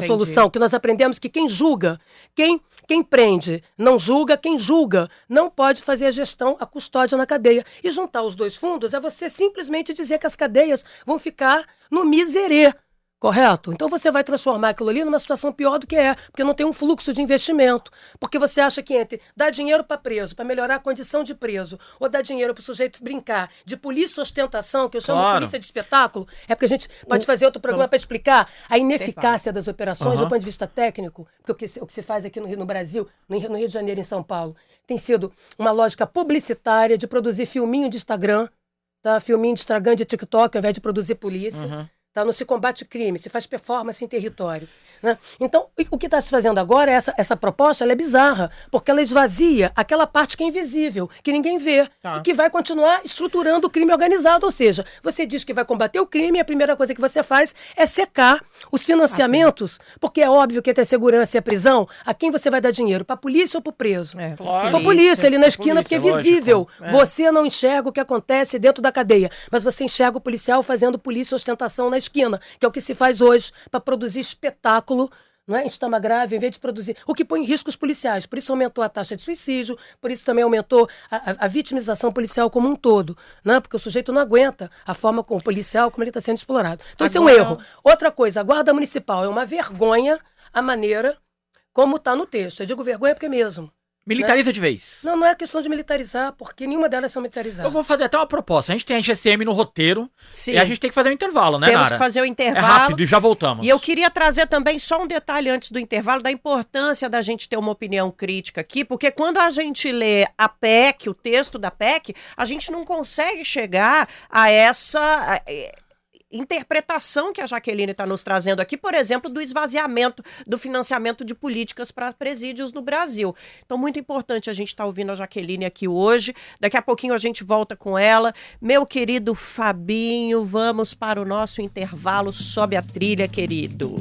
solução, que nós aprendemos que quem julga, quem prende, não julga, quem julga não pode fazer a gestão, a custódia na cadeia. E juntar os dois fundos é você simplesmente dizer que as cadeias vão ficar no miserê. Correto? Então você vai transformar aquilo ali numa situação pior do que porque não tem um fluxo de investimento. Porque você acha que entre dar dinheiro para preso, para melhorar a condição de preso, ou dar dinheiro para o sujeito brincar de polícia ostentação, que eu chamo de polícia de espetáculo, é porque a gente pode fazer outro programa para explicar a ineficácia das operações do ponto de vista técnico, porque o que se faz aqui no Brasil, no Rio de Janeiro e em São Paulo, tem sido uma lógica publicitária de produzir filminho de Instagram, tá? Filminho de Instagram, de TikTok, ao invés de produzir polícia. Tá? Não se combate crime, se faz performance em território. Né? Então, o que está se fazendo agora, essa proposta, ela é bizarra, porque ela esvazia aquela parte que é invisível, que ninguém vê, e que vai continuar estruturando o crime organizado. Ou seja, você diz que vai combater o crime e a primeira coisa que você faz é secar os financiamentos, porque é óbvio que entre a segurança e a prisão, a quem você vai dar dinheiro? Para a polícia ou para o preso? Para a polícia, ali na esquina, porque é visível. Você não enxerga o que acontece dentro da cadeia, mas você enxerga o policial fazendo polícia ostentação na esquina, que é o que se faz hoje para produzir espetáculo, não é? Em estama grave, em vez de produzir, o que põe em risco os policiais. Por isso aumentou a taxa de suicídio, por isso também aumentou a vitimização policial como um todo, né? Porque o sujeito não aguenta a forma como o policial, como ele está sendo explorado. Então isso é um erro. Outra coisa, a guarda municipal é uma vergonha a maneira como está no texto. Eu digo vergonha porque é mesmo. Militariza de vez. Não é questão de militarizar, porque nenhuma delas são militarizadas. Eu vou fazer até uma proposta. A gente tem a GCM no roteiro. Sim. E a gente tem que fazer um intervalo, né, Nara? Temos que fazer o intervalo. É rápido e já voltamos. E eu queria trazer também só um detalhe antes do intervalo da importância da gente ter uma opinião crítica aqui, porque quando a gente lê a PEC, o texto da PEC, a gente não consegue chegar a essa interpretação que a Jaqueline está nos trazendo aqui, por exemplo, do esvaziamento do financiamento de políticas para presídios no Brasil. Então, muito importante a gente estar ouvindo a Jaqueline aqui hoje. Daqui a pouquinho a gente volta com ela. Meu querido Fabinho, vamos para o nosso intervalo. Sobe a trilha, querido.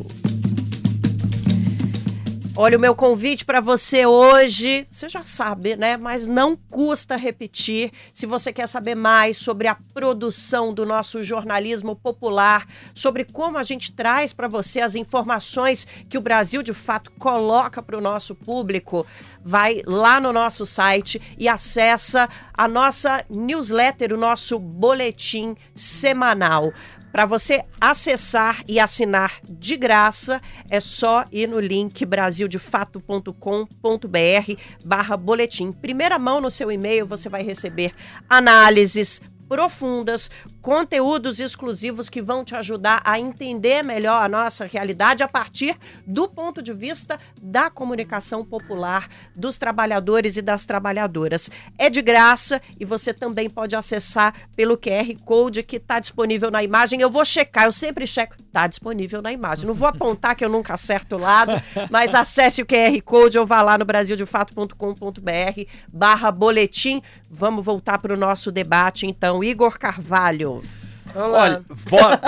Olha, o meu convite para você hoje, você já sabe, né? Mas não custa repetir. Se você quer saber mais sobre a produção do nosso jornalismo popular, sobre como a gente traz para você as informações que o Brasil, de fato, coloca para o nosso público, vai lá no nosso site e acessa a nossa newsletter, o nosso boletim semanal. Para você acessar e assinar de graça, é só ir no link brasildefato.com.br/boletim. Primeira mão no seu e-mail, você vai receber análises profundas, conteúdos exclusivos que vão te ajudar a entender melhor a nossa realidade a partir do ponto de vista da comunicação popular, dos trabalhadores e das trabalhadoras. É de graça e você também pode acessar pelo QR Code que está disponível na imagem. Eu vou checar, eu sempre checo, está disponível na imagem. Não vou apontar que eu nunca acerto o lado, mas acesse o QR Code ou vá lá no brasildefato.com.br/boletim. Vamos voltar para o nosso debate, então. Igor Carvalho. Olha, bora.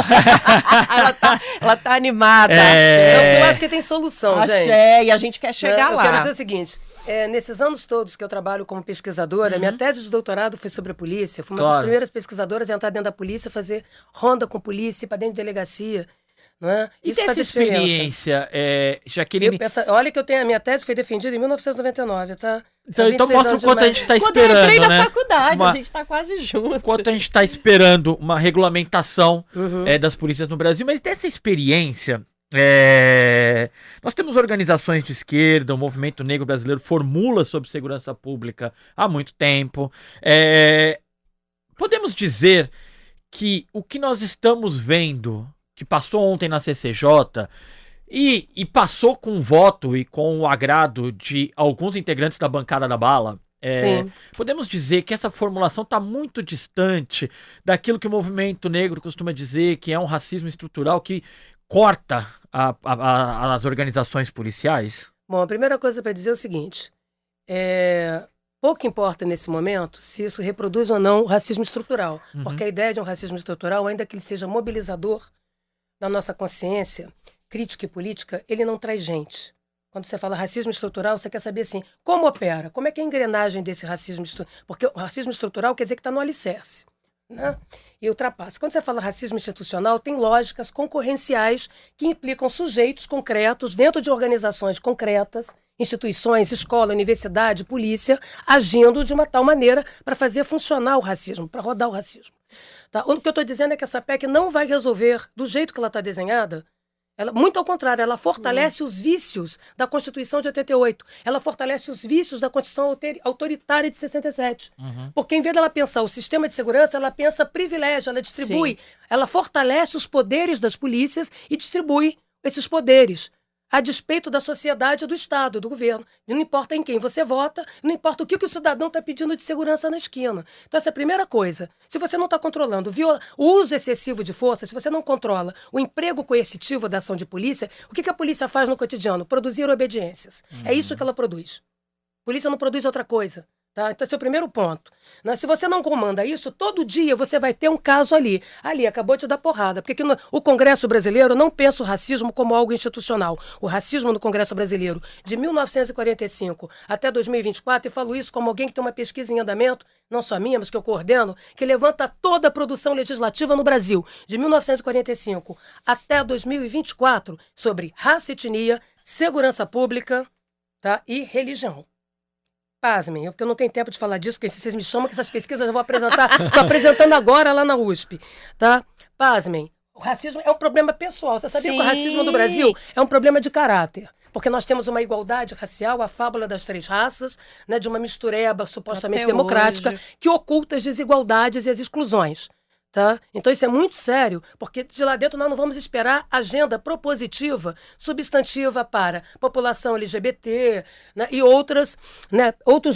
ela tá animada. Eu acho que tem solução, gente. E a gente quer chegar lá. Eu quero dizer o seguinte, nesses anos todos que eu trabalho como pesquisadora, minha tese de doutorado foi sobre a polícia. Fui uma das primeiras pesquisadoras a entrar dentro da polícia, fazer ronda com polícia, para dentro de delegacia. Não é? Isso faz diferença. Experiência, Jaqueline... Olha que a minha tese foi defendida em 1999, tá? Então mostra o quanto a gente está esperando, eu entrei né? na faculdade, a gente está quase junto. Enquanto a gente está esperando uma regulamentação das polícias no Brasil, mas dessa experiência, nós temos organizações de esquerda, o Movimento Negro Brasileiro formula sobre segurança pública há muito tempo. Podemos dizer que o que nós estamos vendo, que passou ontem na CCJ, e passou com o voto e com o agrado de alguns integrantes da bancada da bala, podemos dizer que essa formulação está muito distante daquilo que o movimento negro costuma dizer, que é um racismo estrutural que corta as organizações policiais? Bom, a primeira coisa para dizer é o seguinte, pouco importa nesse momento se isso reproduz ou não o racismo estrutural, porque a ideia de um racismo estrutural, ainda que ele seja mobilizador da nossa consciência crítica e política, ele não traz gente. Quando você fala racismo estrutural, você quer saber assim, como opera? Como é que é a engrenagem desse racismo estrutural? Porque o racismo estrutural quer dizer que está no alicerce, né? E ultrapassa. Quando você fala racismo institucional, tem lógicas concorrenciais que implicam sujeitos concretos dentro de organizações concretas, instituições, escola, universidade, polícia, agindo de uma tal maneira para fazer funcionar o racismo, para rodar o racismo. Tá? O que eu estou dizendo é que essa PEC não vai resolver, do jeito que ela está desenhada, muito ao contrário, ela fortalece os vícios da Constituição de 88. Ela fortalece os vícios da Constituição autoritária de 67. Porque em vez dela pensar o sistema de segurança, ela pensa privilégio, ela distribui. Ela fortalece os poderes das polícias e distribui esses poderes a despeito da sociedade, do Estado, do governo. E não importa em quem você vota, não importa o que o cidadão está pedindo de segurança na esquina. Então essa é a primeira coisa. Se você não está controlando o uso excessivo de força, se você não controla o emprego coercitivo da ação de polícia, o que a polícia faz no cotidiano? Produzir obediências. É isso que ela produz. A polícia não produz outra coisa. Tá? Então esse é o primeiro ponto. Se você não comanda isso, todo dia você vai ter um caso ali. Ali, acabou de dar porrada. Porque o Congresso brasileiro não pensa o racismo como algo institucional. O racismo no Congresso brasileiro, de 1945 até 2024, e falo isso como alguém que tem uma pesquisa em andamento, não só minha, mas que eu coordeno, que levanta toda a produção legislativa no Brasil, de 1945 até 2024, sobre raça, etnia, segurança pública, tá? E religião. Pasmem, porque eu não tenho tempo de falar disso, porque se vocês me chamam que essas pesquisas eu vou apresentar, estou apresentando agora lá na USP, tá? Pasmem, o racismo é um problema pessoal. Você sabia que o racismo no Brasil é um problema de caráter? Porque nós temos uma igualdade racial, a fábula das 3 raças, né, de uma mistureba supostamente até democrática, hoje, que oculta as desigualdades e as exclusões. Tá? Então isso é muito sério, porque de lá dentro nós não vamos esperar agenda propositiva, substantiva para população LGBT, né, e outros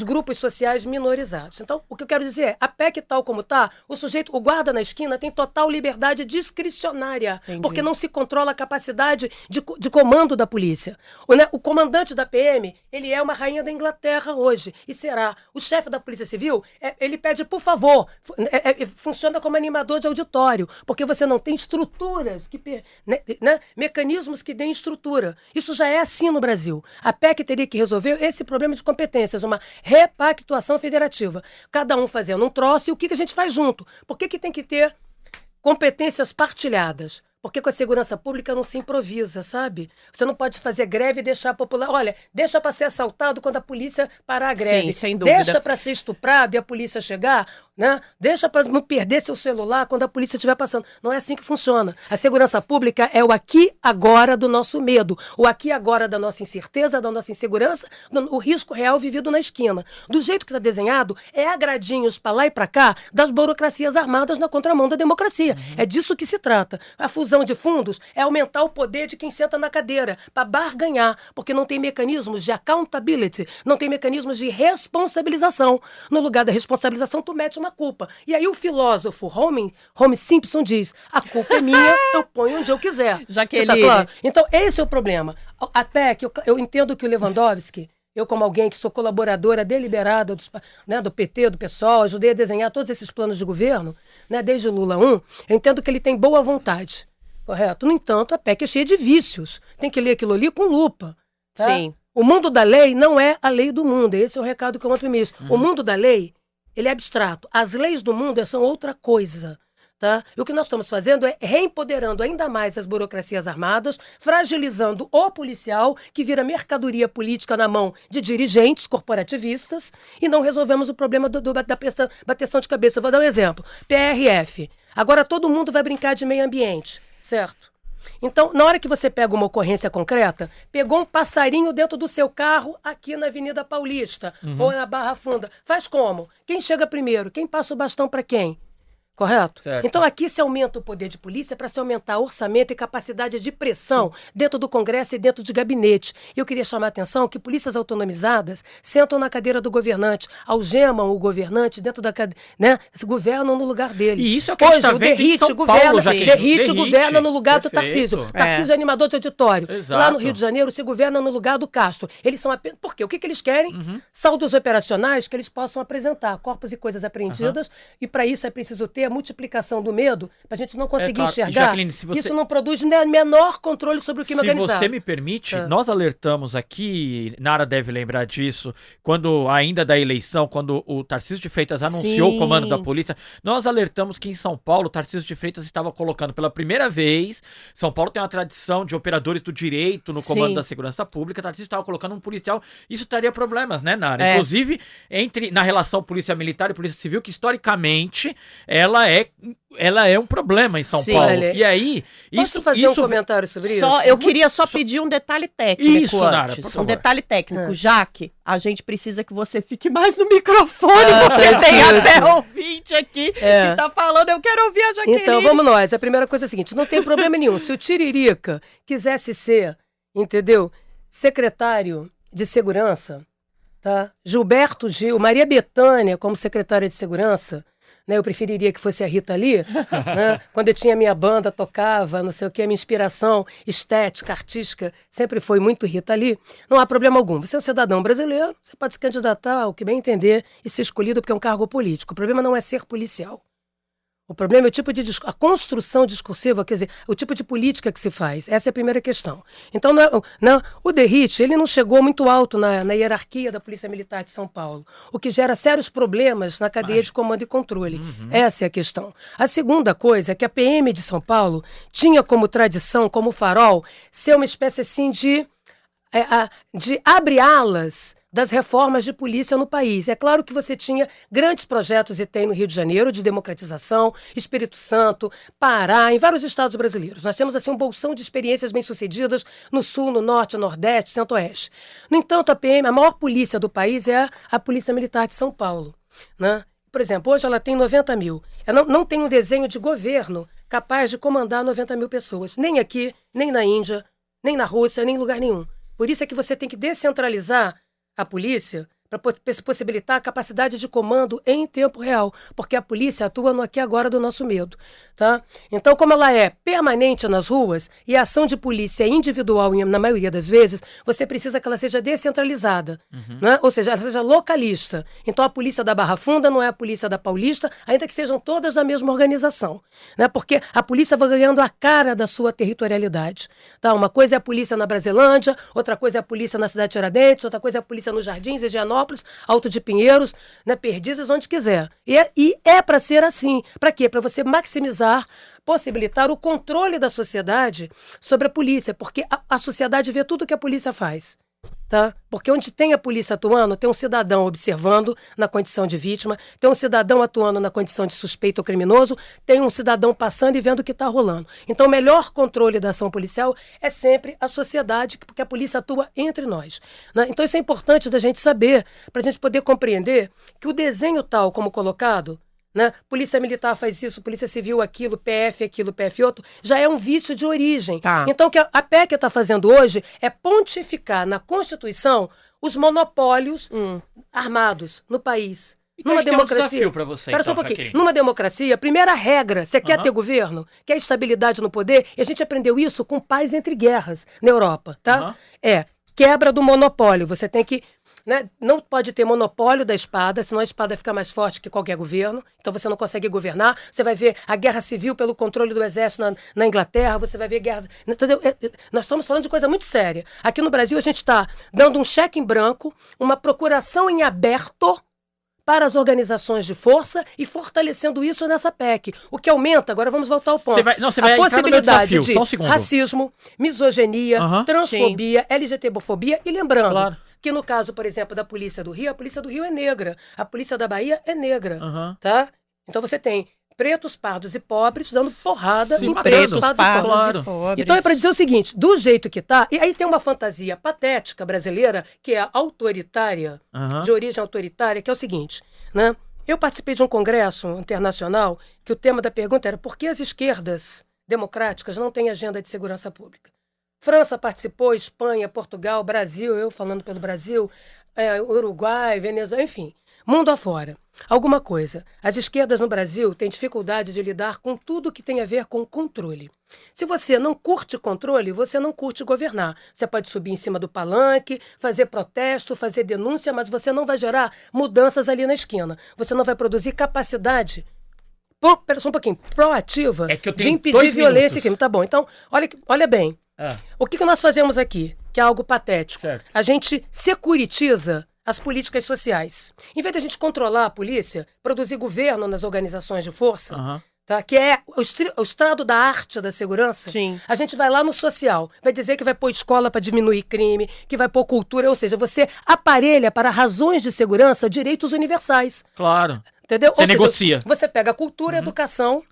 grupos sociais minorizados. Então o que eu quero dizer é, a PEC tal como está, o guarda na esquina tem total liberdade discricionária. Entendi. Porque não se controla a capacidade de comando da polícia. O comandante da PM, ele é uma rainha da Inglaterra hoje, e será. O chefe da Polícia Civil, ele pede por favor, funciona como animador animador de auditório, porque você não tem estruturas, mecanismos que deem estrutura. Isso já é assim no Brasil. A PEC teria que resolver esse problema de competências, uma repactuação federativa. Cada um fazendo um troço, e o que a gente faz junto? Por que tem que ter competências partilhadas? Porque com a segurança pública não se improvisa, sabe? Você não pode fazer greve e deixar a população... Olha, deixa para ser assaltado quando a polícia parar a greve. Sim, sem dúvida. Deixa para ser estuprado e a polícia chegar, né? Deixa para não perder seu celular quando a polícia estiver passando. Não é assim que funciona. A segurança pública é o aqui agora do nosso medo, o aqui agora da nossa incerteza, da nossa insegurança, o risco real vivido na esquina. Do jeito que está desenhado, é agradinhos para lá e para cá das burocracias armadas na contramão da democracia. É disso que se trata. A fusão de fundos é aumentar o poder de quem senta na cadeira para barganhar, porque não tem mecanismos de accountability, não tem mecanismos de responsabilização. No lugar da responsabilização, tu mete uma culpa. E aí o filósofo Homer Simpson diz, a culpa é minha, eu ponho onde eu quiser. Jaqueline. Você tá claro? Então, esse é o problema. A PEC, eu entendo que o Lewandowski, eu como alguém que sou colaboradora deliberada do PT, do PSOL, ajudei a desenhar todos esses planos de governo, né, desde o Lula 1, eu entendo que ele tem boa vontade. Correto? No entanto, a PEC é cheia de vícios. Tem que ler aquilo ali com lupa. Tá? Sim. O mundo da lei não é a lei do mundo. Esse é o recado que eu mando para o ministro. O mundo da lei, ele é abstrato. As leis do mundo são outra coisa. Tá? E o que nós estamos fazendo é reempoderando ainda mais as burocracias armadas, fragilizando o policial, que vira mercadoria política na mão de dirigentes corporativistas, e não resolvemos o problema da bateção de cabeça. Eu vou dar um exemplo. PRF. Agora todo mundo vai brincar de meio ambiente. Certo? Então, na hora que você pega uma ocorrência concreta, pegou um passarinho dentro do seu carro aqui na Avenida Paulista ou na Barra Funda. Faz como? Quem chega primeiro? Quem passa o bastão para quem? Correto? Certo. Então aqui se aumenta o poder de polícia para se aumentar orçamento e capacidade de pressão dentro do Congresso e dentro de gabinete. E eu queria chamar a atenção que polícias autonomizadas sentam na cadeira do governante, algemam o governante dentro da cadeira, né? Governam no lugar dele. E isso é o que a gente tá vendo em São Paulo, Derrite governa no lugar do Perfeito. Tarcísio. Tarcísio é animador de auditório. Exato. Lá no Rio de Janeiro se governa no lugar do Castro. Eles são apenas... Por quê? O que eles querem? Saldos operacionais que eles possam apresentar, corpos e coisas apreendidas, e para isso é preciso ter a multiplicação do medo, para a gente não conseguir enxergar. Jaqueline, Isso não produz menor controle sobre o crime organizado. Se você me permite, nós alertamos aqui, Nara deve lembrar disso, quando ainda da eleição, quando o Tarcísio de Freitas anunciou o comando da polícia, nós alertamos que em São Paulo, o Tarcísio de Freitas estava colocando pela primeira vez, São Paulo tem uma tradição de operadores do direito no comando da segurança pública, o Tarcísio estava colocando um policial, isso traria problemas, né, Nara? Inclusive, na relação polícia militar e polícia civil, que historicamente, ela é um problema em São Paulo. E aí... Posso fazer um comentário sobre isso? Eu queria só pedir um detalhe técnico isso, Nara, por favor. Um detalhe técnico. Jaque, a gente precisa que você fique mais no microfone, porque tem até ouvinte aqui que tá falando, eu quero ouvir a Jaqueline. Então, vamos nós. A primeira coisa é a seguinte, não tem problema nenhum. Se o Tiririca quisesse ser, entendeu, secretário de segurança, tá? Gilberto Gil, Maria Bethânia como secretária de segurança... Né, eu preferiria que fosse a Rita Lee, né? Quando eu tinha minha banda, tocava, não sei o que, a minha inspiração estética, artística, sempre foi muito Rita Lee. Não há problema algum. Você é um cidadão brasileiro, você pode se candidatar ao que bem entender e ser escolhido porque é um cargo político. O problema não é ser policial. O problema é o tipo de a construção discursiva, quer dizer, o tipo de política que se faz. Essa é a primeira questão. Então, o Derrite, ele não chegou muito alto na hierarquia da Polícia Militar de São Paulo, o que gera sérios problemas na cadeia de comando e controle. Essa é a questão. A segunda coisa é que a PM de São Paulo tinha como tradição, como farol, ser uma espécie assim de abre alas das reformas de polícia no país. É claro que você tinha grandes projetos, e tem no Rio de Janeiro, de democratização, Espírito Santo, Pará, em vários estados brasileiros. Nós temos assim um bolsão de experiências bem-sucedidas no Sul, no Norte, no Nordeste, Centro-Oeste. No entanto, a PM, a maior polícia do país é a Polícia Militar de São Paulo, né? Por exemplo, hoje ela tem 90 mil. Ela não tem um desenho de governo capaz de comandar 90 mil pessoas. Nem aqui, nem na Índia, nem na Rússia, nem em lugar nenhum. Por isso é que você tem que descentralizar a polícia para possibilitar a capacidade de comando em tempo real, porque a polícia atua no aqui e agora do nosso medo, tá? Então, como ela é permanente nas ruas e a ação de polícia é individual na maioria das vezes, você precisa que ela seja descentralizada, né? Ou seja, ela seja localista. Então, a polícia da Barra Funda não é a polícia da Paulista, ainda que sejam todas da mesma organização, né? Porque a polícia vai ganhando a cara da sua territorialidade, tá? Uma coisa é a polícia na Brasilândia, outra coisa é a polícia na Cidade de Tiradentes, outra coisa é a polícia nos Jardins, Higienópolis, Alto de Pinheiros, né, Perdizes, onde quiser. E é para ser assim. Para quê? Para você maximizar, possibilitar o controle da sociedade sobre a polícia, porque a sociedade vê tudo que a polícia faz. Tá? Porque onde tem a polícia atuando, tem um cidadão observando na condição de vítima, tem um cidadão atuando na condição de suspeito ou criminoso, tem um cidadão passando e vendo o que está rolando. Então, o melhor controle da ação policial é sempre a sociedade, porque a polícia atua entre nós, né? Então, isso é importante da gente saber, para a gente poder compreender que o desenho tal como colocado, né? Polícia Militar faz isso, Polícia Civil aquilo, PF aquilo, PF outro, já é um vício de origem. Tá. Então, o que a PEC está fazendo hoje é pontificar na Constituição os monopólios armados no país. Então, Numa democracia. É um desafio para você, Espera só um então, pouquinho. Jaqueline. Numa democracia, a primeira regra, você quer ter governo, quer estabilidade no poder, e a gente aprendeu isso com paz entre guerras na Europa, tá? É quebra do monopólio. Você tem que... Né? Não pode ter monopólio da espada, senão a espada fica mais forte que qualquer governo, então você não consegue governar. Você vai ver a guerra civil pelo controle do exército na Inglaterra, você vai ver guerras... Entendeu? Nós estamos falando de coisa muito séria. Aqui no Brasil a gente está dando um cheque em branco, uma procuração em aberto para as organizações de força e fortalecendo isso nessa PEC. O que aumenta, agora vamos voltar ao ponto, Você vai a possibilidade de só um segundo. racismo, misoginia, transfobia, LGBTfobia e lembrando... Claro. Que no caso, por exemplo, da Polícia do Rio, a Polícia do Rio é negra, a Polícia da Bahia é negra, tá? Então você tem pretos, pardos e pobres dando porrada em pretos, pardos e pobres. Então é para dizer o seguinte, do jeito que tá, e aí tem uma fantasia patética brasileira, que é autoritária, de origem autoritária, que é o seguinte, né? Eu participei de um congresso internacional que o tema da pergunta era por que as esquerdas democráticas não têm agenda de segurança pública? França participou, Espanha, Portugal, Brasil, eu falando pelo Brasil, Uruguai, Venezuela, enfim, mundo afora. Alguma coisa. As esquerdas no Brasil têm dificuldade de lidar com tudo que tem a ver com controle. Se você não curte controle, você não curte governar. Você pode subir em cima do palanque, fazer protesto, fazer denúncia, mas você não vai gerar mudanças ali na esquina. Você não vai produzir capacidade... Pera só um pouquinho, proativa de impedir violência e crime. Tá bom, então, olha bem. O que nós fazemos aqui, que é algo patético? Certo. A gente securitiza as políticas sociais. Em vez de a gente controlar a polícia, produzir governo nas organizações de força, tá? Que é o estrado da arte da segurança, a gente vai lá no social, vai dizer que vai pôr escola para diminuir crime, que vai pôr cultura, ou seja, você aparelha para razões de segurança direitos universais. Claro. Entendeu? Você negocia. Você pega a cultura, educação...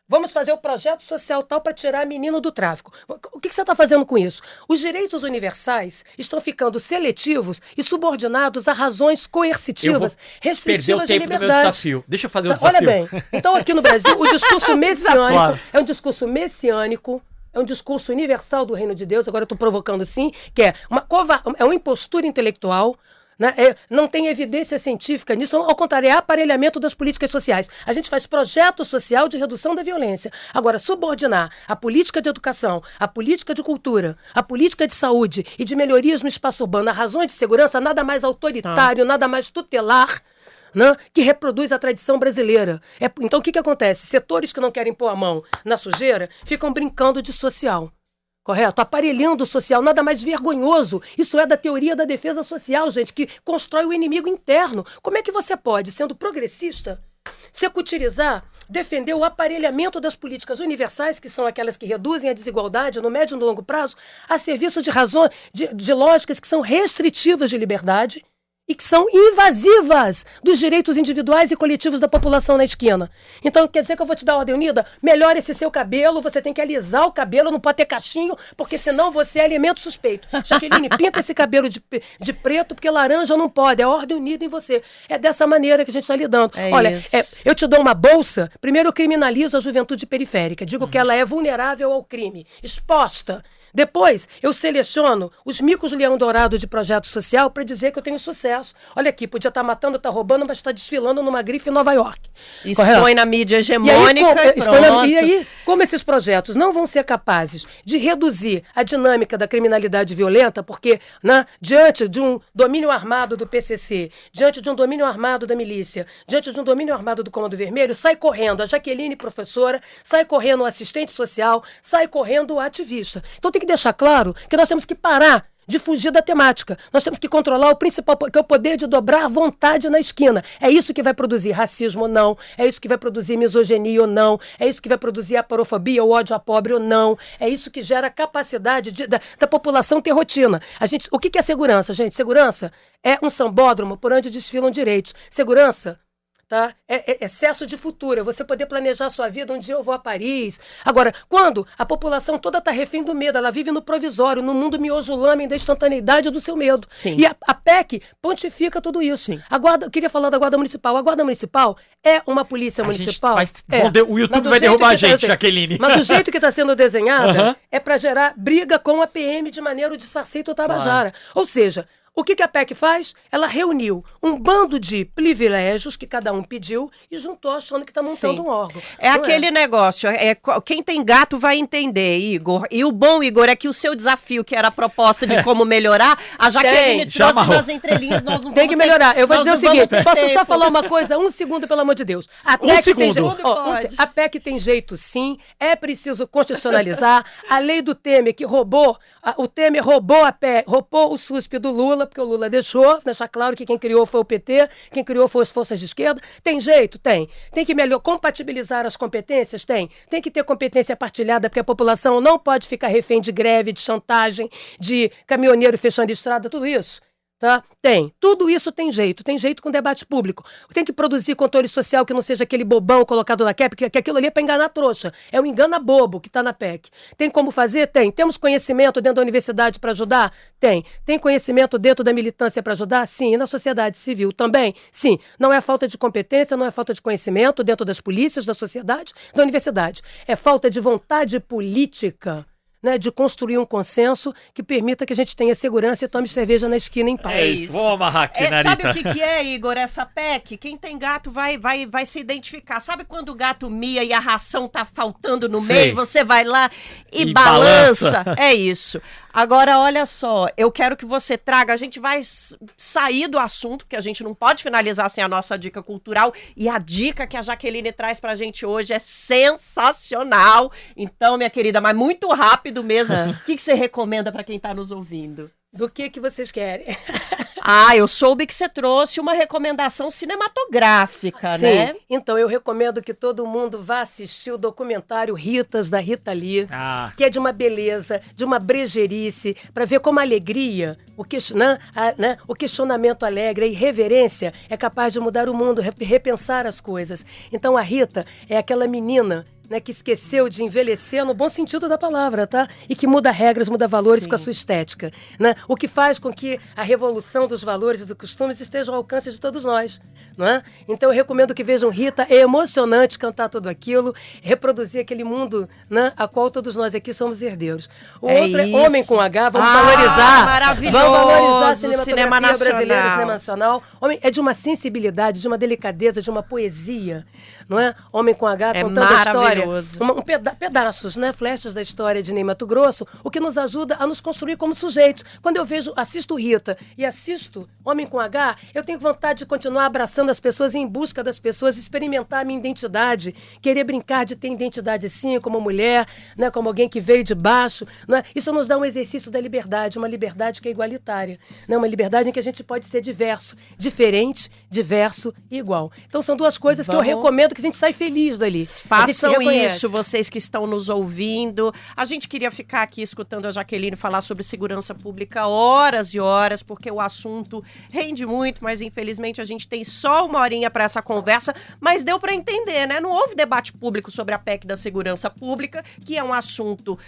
Vamos fazer o projeto social tal para tirar menino do tráfico. O que você está fazendo com isso? Os direitos universais estão ficando seletivos e subordinados a razões coercitivas, restritivas de liberdade. Meu desafio. Deixa eu fazer o desafio. Olha bem, então aqui no Brasil o discurso messiânico é um discurso messiânico, é um discurso universal do reino de Deus, agora eu estou provocando sim, que é uma impostura intelectual, né? Não tem evidência científica nisso, ao contrário, é aparelhamento das políticas sociais. A gente faz projeto social de redução da violência. Agora, subordinar a política de educação, a política de cultura, a política de saúde e de melhorias no espaço urbano a razões de segurança, nada mais autoritário, nada mais tutelar, né, que reproduz a tradição brasileira. Então, o que acontece? Setores que não querem pôr a mão na sujeira ficam brincando de social. Correto? Aparelhando o social, nada mais vergonhoso. Isso é da teoria da defesa social, gente, que constrói o inimigo interno. Como é que você pode, sendo progressista, secularizar, defender o aparelhamento das políticas universais, que são aquelas que reduzem a desigualdade no médio e no longo prazo, a serviço de razões, de lógicas que são restritivas de liberdade e que são invasivas dos direitos individuais e coletivos da população na esquina. Então, quer dizer que eu vou te dar ordem unida? Melhore esse seu cabelo, você tem que alisar o cabelo, não pode ter cachinho, porque senão você é alimento suspeito. Jaqueline, pinta esse cabelo de preto, porque laranja não pode, é ordem unida em você. É dessa maneira que a gente está lidando. Olha, eu te dou uma bolsa, primeiro eu criminalizo a juventude periférica, digo que ela é vulnerável ao crime, exposta. Depois, eu seleciono os micos leão dourado de projeto social para dizer que eu tenho sucesso. Olha aqui, podia estar matando, estar roubando, mas está desfilando numa grife em Nova York. Expõe na mídia hegemônica e aí, como esses projetos não vão ser capazes de reduzir a dinâmica da criminalidade violenta, porque diante de um domínio armado do PCC, diante de um domínio armado da milícia, diante de um domínio armado do Comando Vermelho, sai correndo a Jaqueline, professora, sai correndo o assistente social, sai correndo o ativista. Então tem que deixar claro que nós temos que parar de fugir da temática. Nós temos que controlar o principal, que é o poder de dobrar a vontade na esquina. É isso que vai produzir racismo ou não, é isso que vai produzir misoginia ou não, é isso que vai produzir aparofobia ou ódio a pobre ou não, é isso que gera capacidade da população ter rotina. O que é segurança, gente? Segurança é um sambódromo por onde desfilam direitos. Segurança... Tá? É excesso de futuro, é você poder planejar a sua vida, um dia eu vou a Paris. Agora, quando a população toda está refém do medo, ela vive no provisório, no mundo miojo-lâmen da instantaneidade do seu medo. Sim. E a PEC pontifica tudo isso. Sim. Eu queria falar da Guarda Municipal. A Guarda Municipal é uma polícia municipal. O YouTube vai derrubar a gente, Jaqueline. Mas do jeito que está sendo desenhada, é para gerar briga com a PM de maneira disfarçada ou tabajara. Ou seja... O que a PEC faz? Ela reuniu um bando de privilégios que cada um pediu e juntou achando que está montando um órgão. É aquele negócio, quem tem gato vai entender, Igor. E o bom, Igor, é que o seu desafio, que era a proposta de como melhorar, a Jaqueline trouxe nas entrelinhas, nós não tem que melhorar. Eu vou dizer o seguinte, posso só falar uma coisa? 1 segundo, pelo amor de Deus. A PEC tem jeito, sim. É preciso constitucionalizar. A lei do Temer, que roubou, o Temer roubou a PEC, roubou o SUSP do Lula, porque o Lula deixou claro que quem criou foi o PT, quem criou foi as forças de esquerda. Tem jeito? Tem. Tem que compatibilizar as competências? Tem. Tem que ter competência partilhada, porque a população não pode ficar refém de greve, de chantagem, de caminhoneiro fechando estrada, tudo isso. Tá? Tem. Tudo isso tem jeito com debate público. Tem que produzir controle social que não seja aquele bobão colocado na PEC, porque aquilo ali é para enganar trouxa. É um engana bobo que está na PEC. Tem como fazer? Tem. Temos conhecimento dentro da universidade para ajudar? Tem. Tem conhecimento dentro da militância para ajudar? Sim. E na sociedade civil também? Sim. Não é falta de competência, não é falta de conhecimento dentro das polícias, da sociedade, da universidade. É falta de vontade política, né, de construir um consenso que permita que a gente tenha segurança e tome cerveja na esquina em paz. É isso. Vamos amarrar aqui, Narita. Sabe o que é, Igor, essa PEC? Quem tem gato vai se identificar. Sabe quando o gato mia e a ração tá faltando no meio? Você vai lá e balança. É isso. Agora, olha só, eu quero que você traga, a gente vai sair do assunto, porque a gente não pode finalizar sem a nossa dica cultural, e a dica que a Jaqueline traz pra gente hoje é sensacional. Então, minha querida, mas muito rápido mesmo, o que você recomenda pra quem tá nos ouvindo? Do que vocês querem? Eu soube que você trouxe uma recomendação cinematográfica, né? Sim. Então, eu recomendo que todo mundo vá assistir o documentário Ritas, da Rita Lee, que é de uma beleza, de uma brejerice, para ver como a alegria, o questionamento alegre, a irreverência é capaz de mudar o mundo, repensar as coisas. Então, a Rita é aquela menina, né, que esqueceu de envelhecer no bom sentido da palavra, tá? E que muda regras, muda valores com a sua estética, né? O que faz com que a revolução dos valores e dos costumes esteja ao alcance de todos nós, não é? Então eu recomendo que vejam Rita, é emocionante cantar tudo aquilo, reproduzir aquele mundo, né, a qual todos nós aqui somos herdeiros. O outro é Homem com H, vamos valorizar. Maravilhoso. Vamos valorizar a cinematografia cinema brasileira, cinema nacional. É de uma sensibilidade, de uma delicadeza, de uma poesia, não é? Homem com H, contando a história. Pedaços, né? Flechas da história de Ney Matogrosso, o que nos ajuda a nos construir como sujeitos. Quando eu assisto Rita e assisto Homem com H, eu tenho vontade de continuar abraçando as pessoas, em busca das pessoas, experimentar a minha identidade, querer brincar de ter identidade sim, como mulher, né? Como alguém que veio de baixo. Né? Isso nos dá um exercício da liberdade, uma liberdade que é igualitária, né? Uma liberdade em que a gente pode ser diverso, diferente, diverso e igual. Então são duas coisas que eu recomendo que a gente sai feliz dali. Façam isso, vocês que estão nos ouvindo. A gente queria ficar aqui escutando a Jaqueline falar sobre segurança pública horas e horas, porque o assunto rende muito, mas infelizmente a gente tem só 1 horinha para essa conversa, mas deu para entender, né? Não houve debate público sobre a PEC da segurança pública, que é um assunto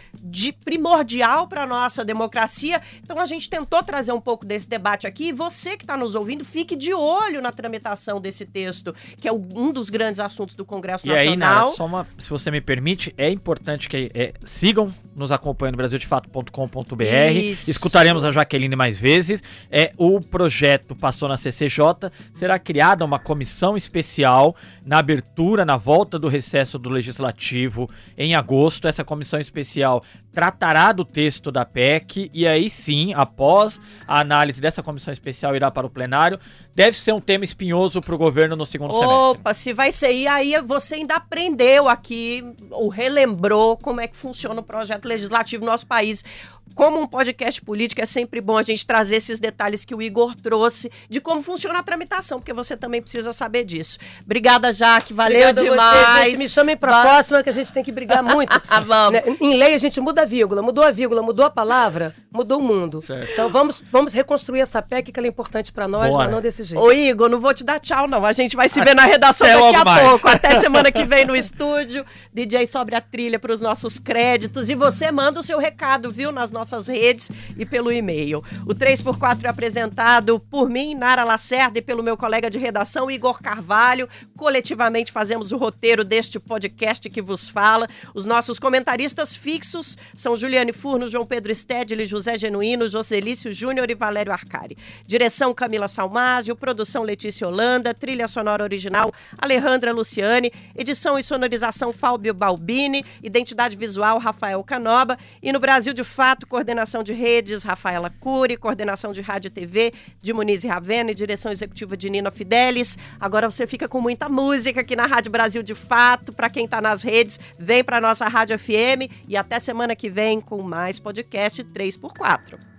primordial para a nossa democracia. Então a gente tentou trazer um pouco desse debate aqui, e você que está nos ouvindo, fique de olho na tramitação desse texto, que é um dos grandes assuntos assuntos do Congresso E aí, Nacional. Nara, se você me permite, é importante que sigam nos acompanhando no brasildefato.com.br. Escutaremos a Jaqueline mais vezes. O projeto passou na CCJ, será criada uma comissão especial na abertura, na volta do recesso do Legislativo em agosto. Essa comissão especial tratará do texto da PEC e aí sim, após a análise dessa comissão especial, irá para o plenário. Deve ser um tema espinhoso para o governo no segundo semestre. Opa, se vai ser aí você ainda aprendeu aqui, ou relembrou como é que funciona o projeto legislativo no nosso país. Como um podcast político, é sempre bom a gente trazer esses detalhes que o Igor trouxe de como funciona a tramitação, porque você também precisa saber disso. Obrigada, Jaque, valeu demais. Você, gente, me chamem pra próxima, que a gente tem que brigar muito. Vamos. Né? Em lei, a gente muda a vírgula, mudou a palavra, mudou o mundo. Certo. Então vamos reconstruir essa PEC, que ela é importante pra nós, Bora. mas não desse jeito. Ô, Igor, não vou te dar tchau, não. A gente vai se ver na redação daqui a pouco. Até semana que vem no estúdio. DJ Sobe a Trilha para os nossos créditos. E você manda o seu recado, viu? Nas nossas redes e pelo e-mail. O 3x4 é apresentado por mim, Nara Lacerda, e pelo meu colega de redação, Igor Carvalho. Coletivamente fazemos o roteiro deste podcast que vos fala. Os nossos comentaristas fixos são Juliane Furno, João Pedro Stedley, José Genuíno, Joselício Júnior e Valério Arcari. Direção Camila Salmásio, produção Letícia Holanda, trilha sonora original Alejandra Luciani, edição e sonorização Fábio Balbini, identidade visual Rafael Canoba e no Brasil de Fato, coordenação de redes Rafaela Cury, coordenação de rádio e TV de Muniz e Ravena e direção executiva de Nina Fidelis. Agora você fica com muita música aqui na Rádio Brasil de Fato. Para quem tá nas redes, vem para nossa Rádio FM e até semana que vem com mais podcast 3x4.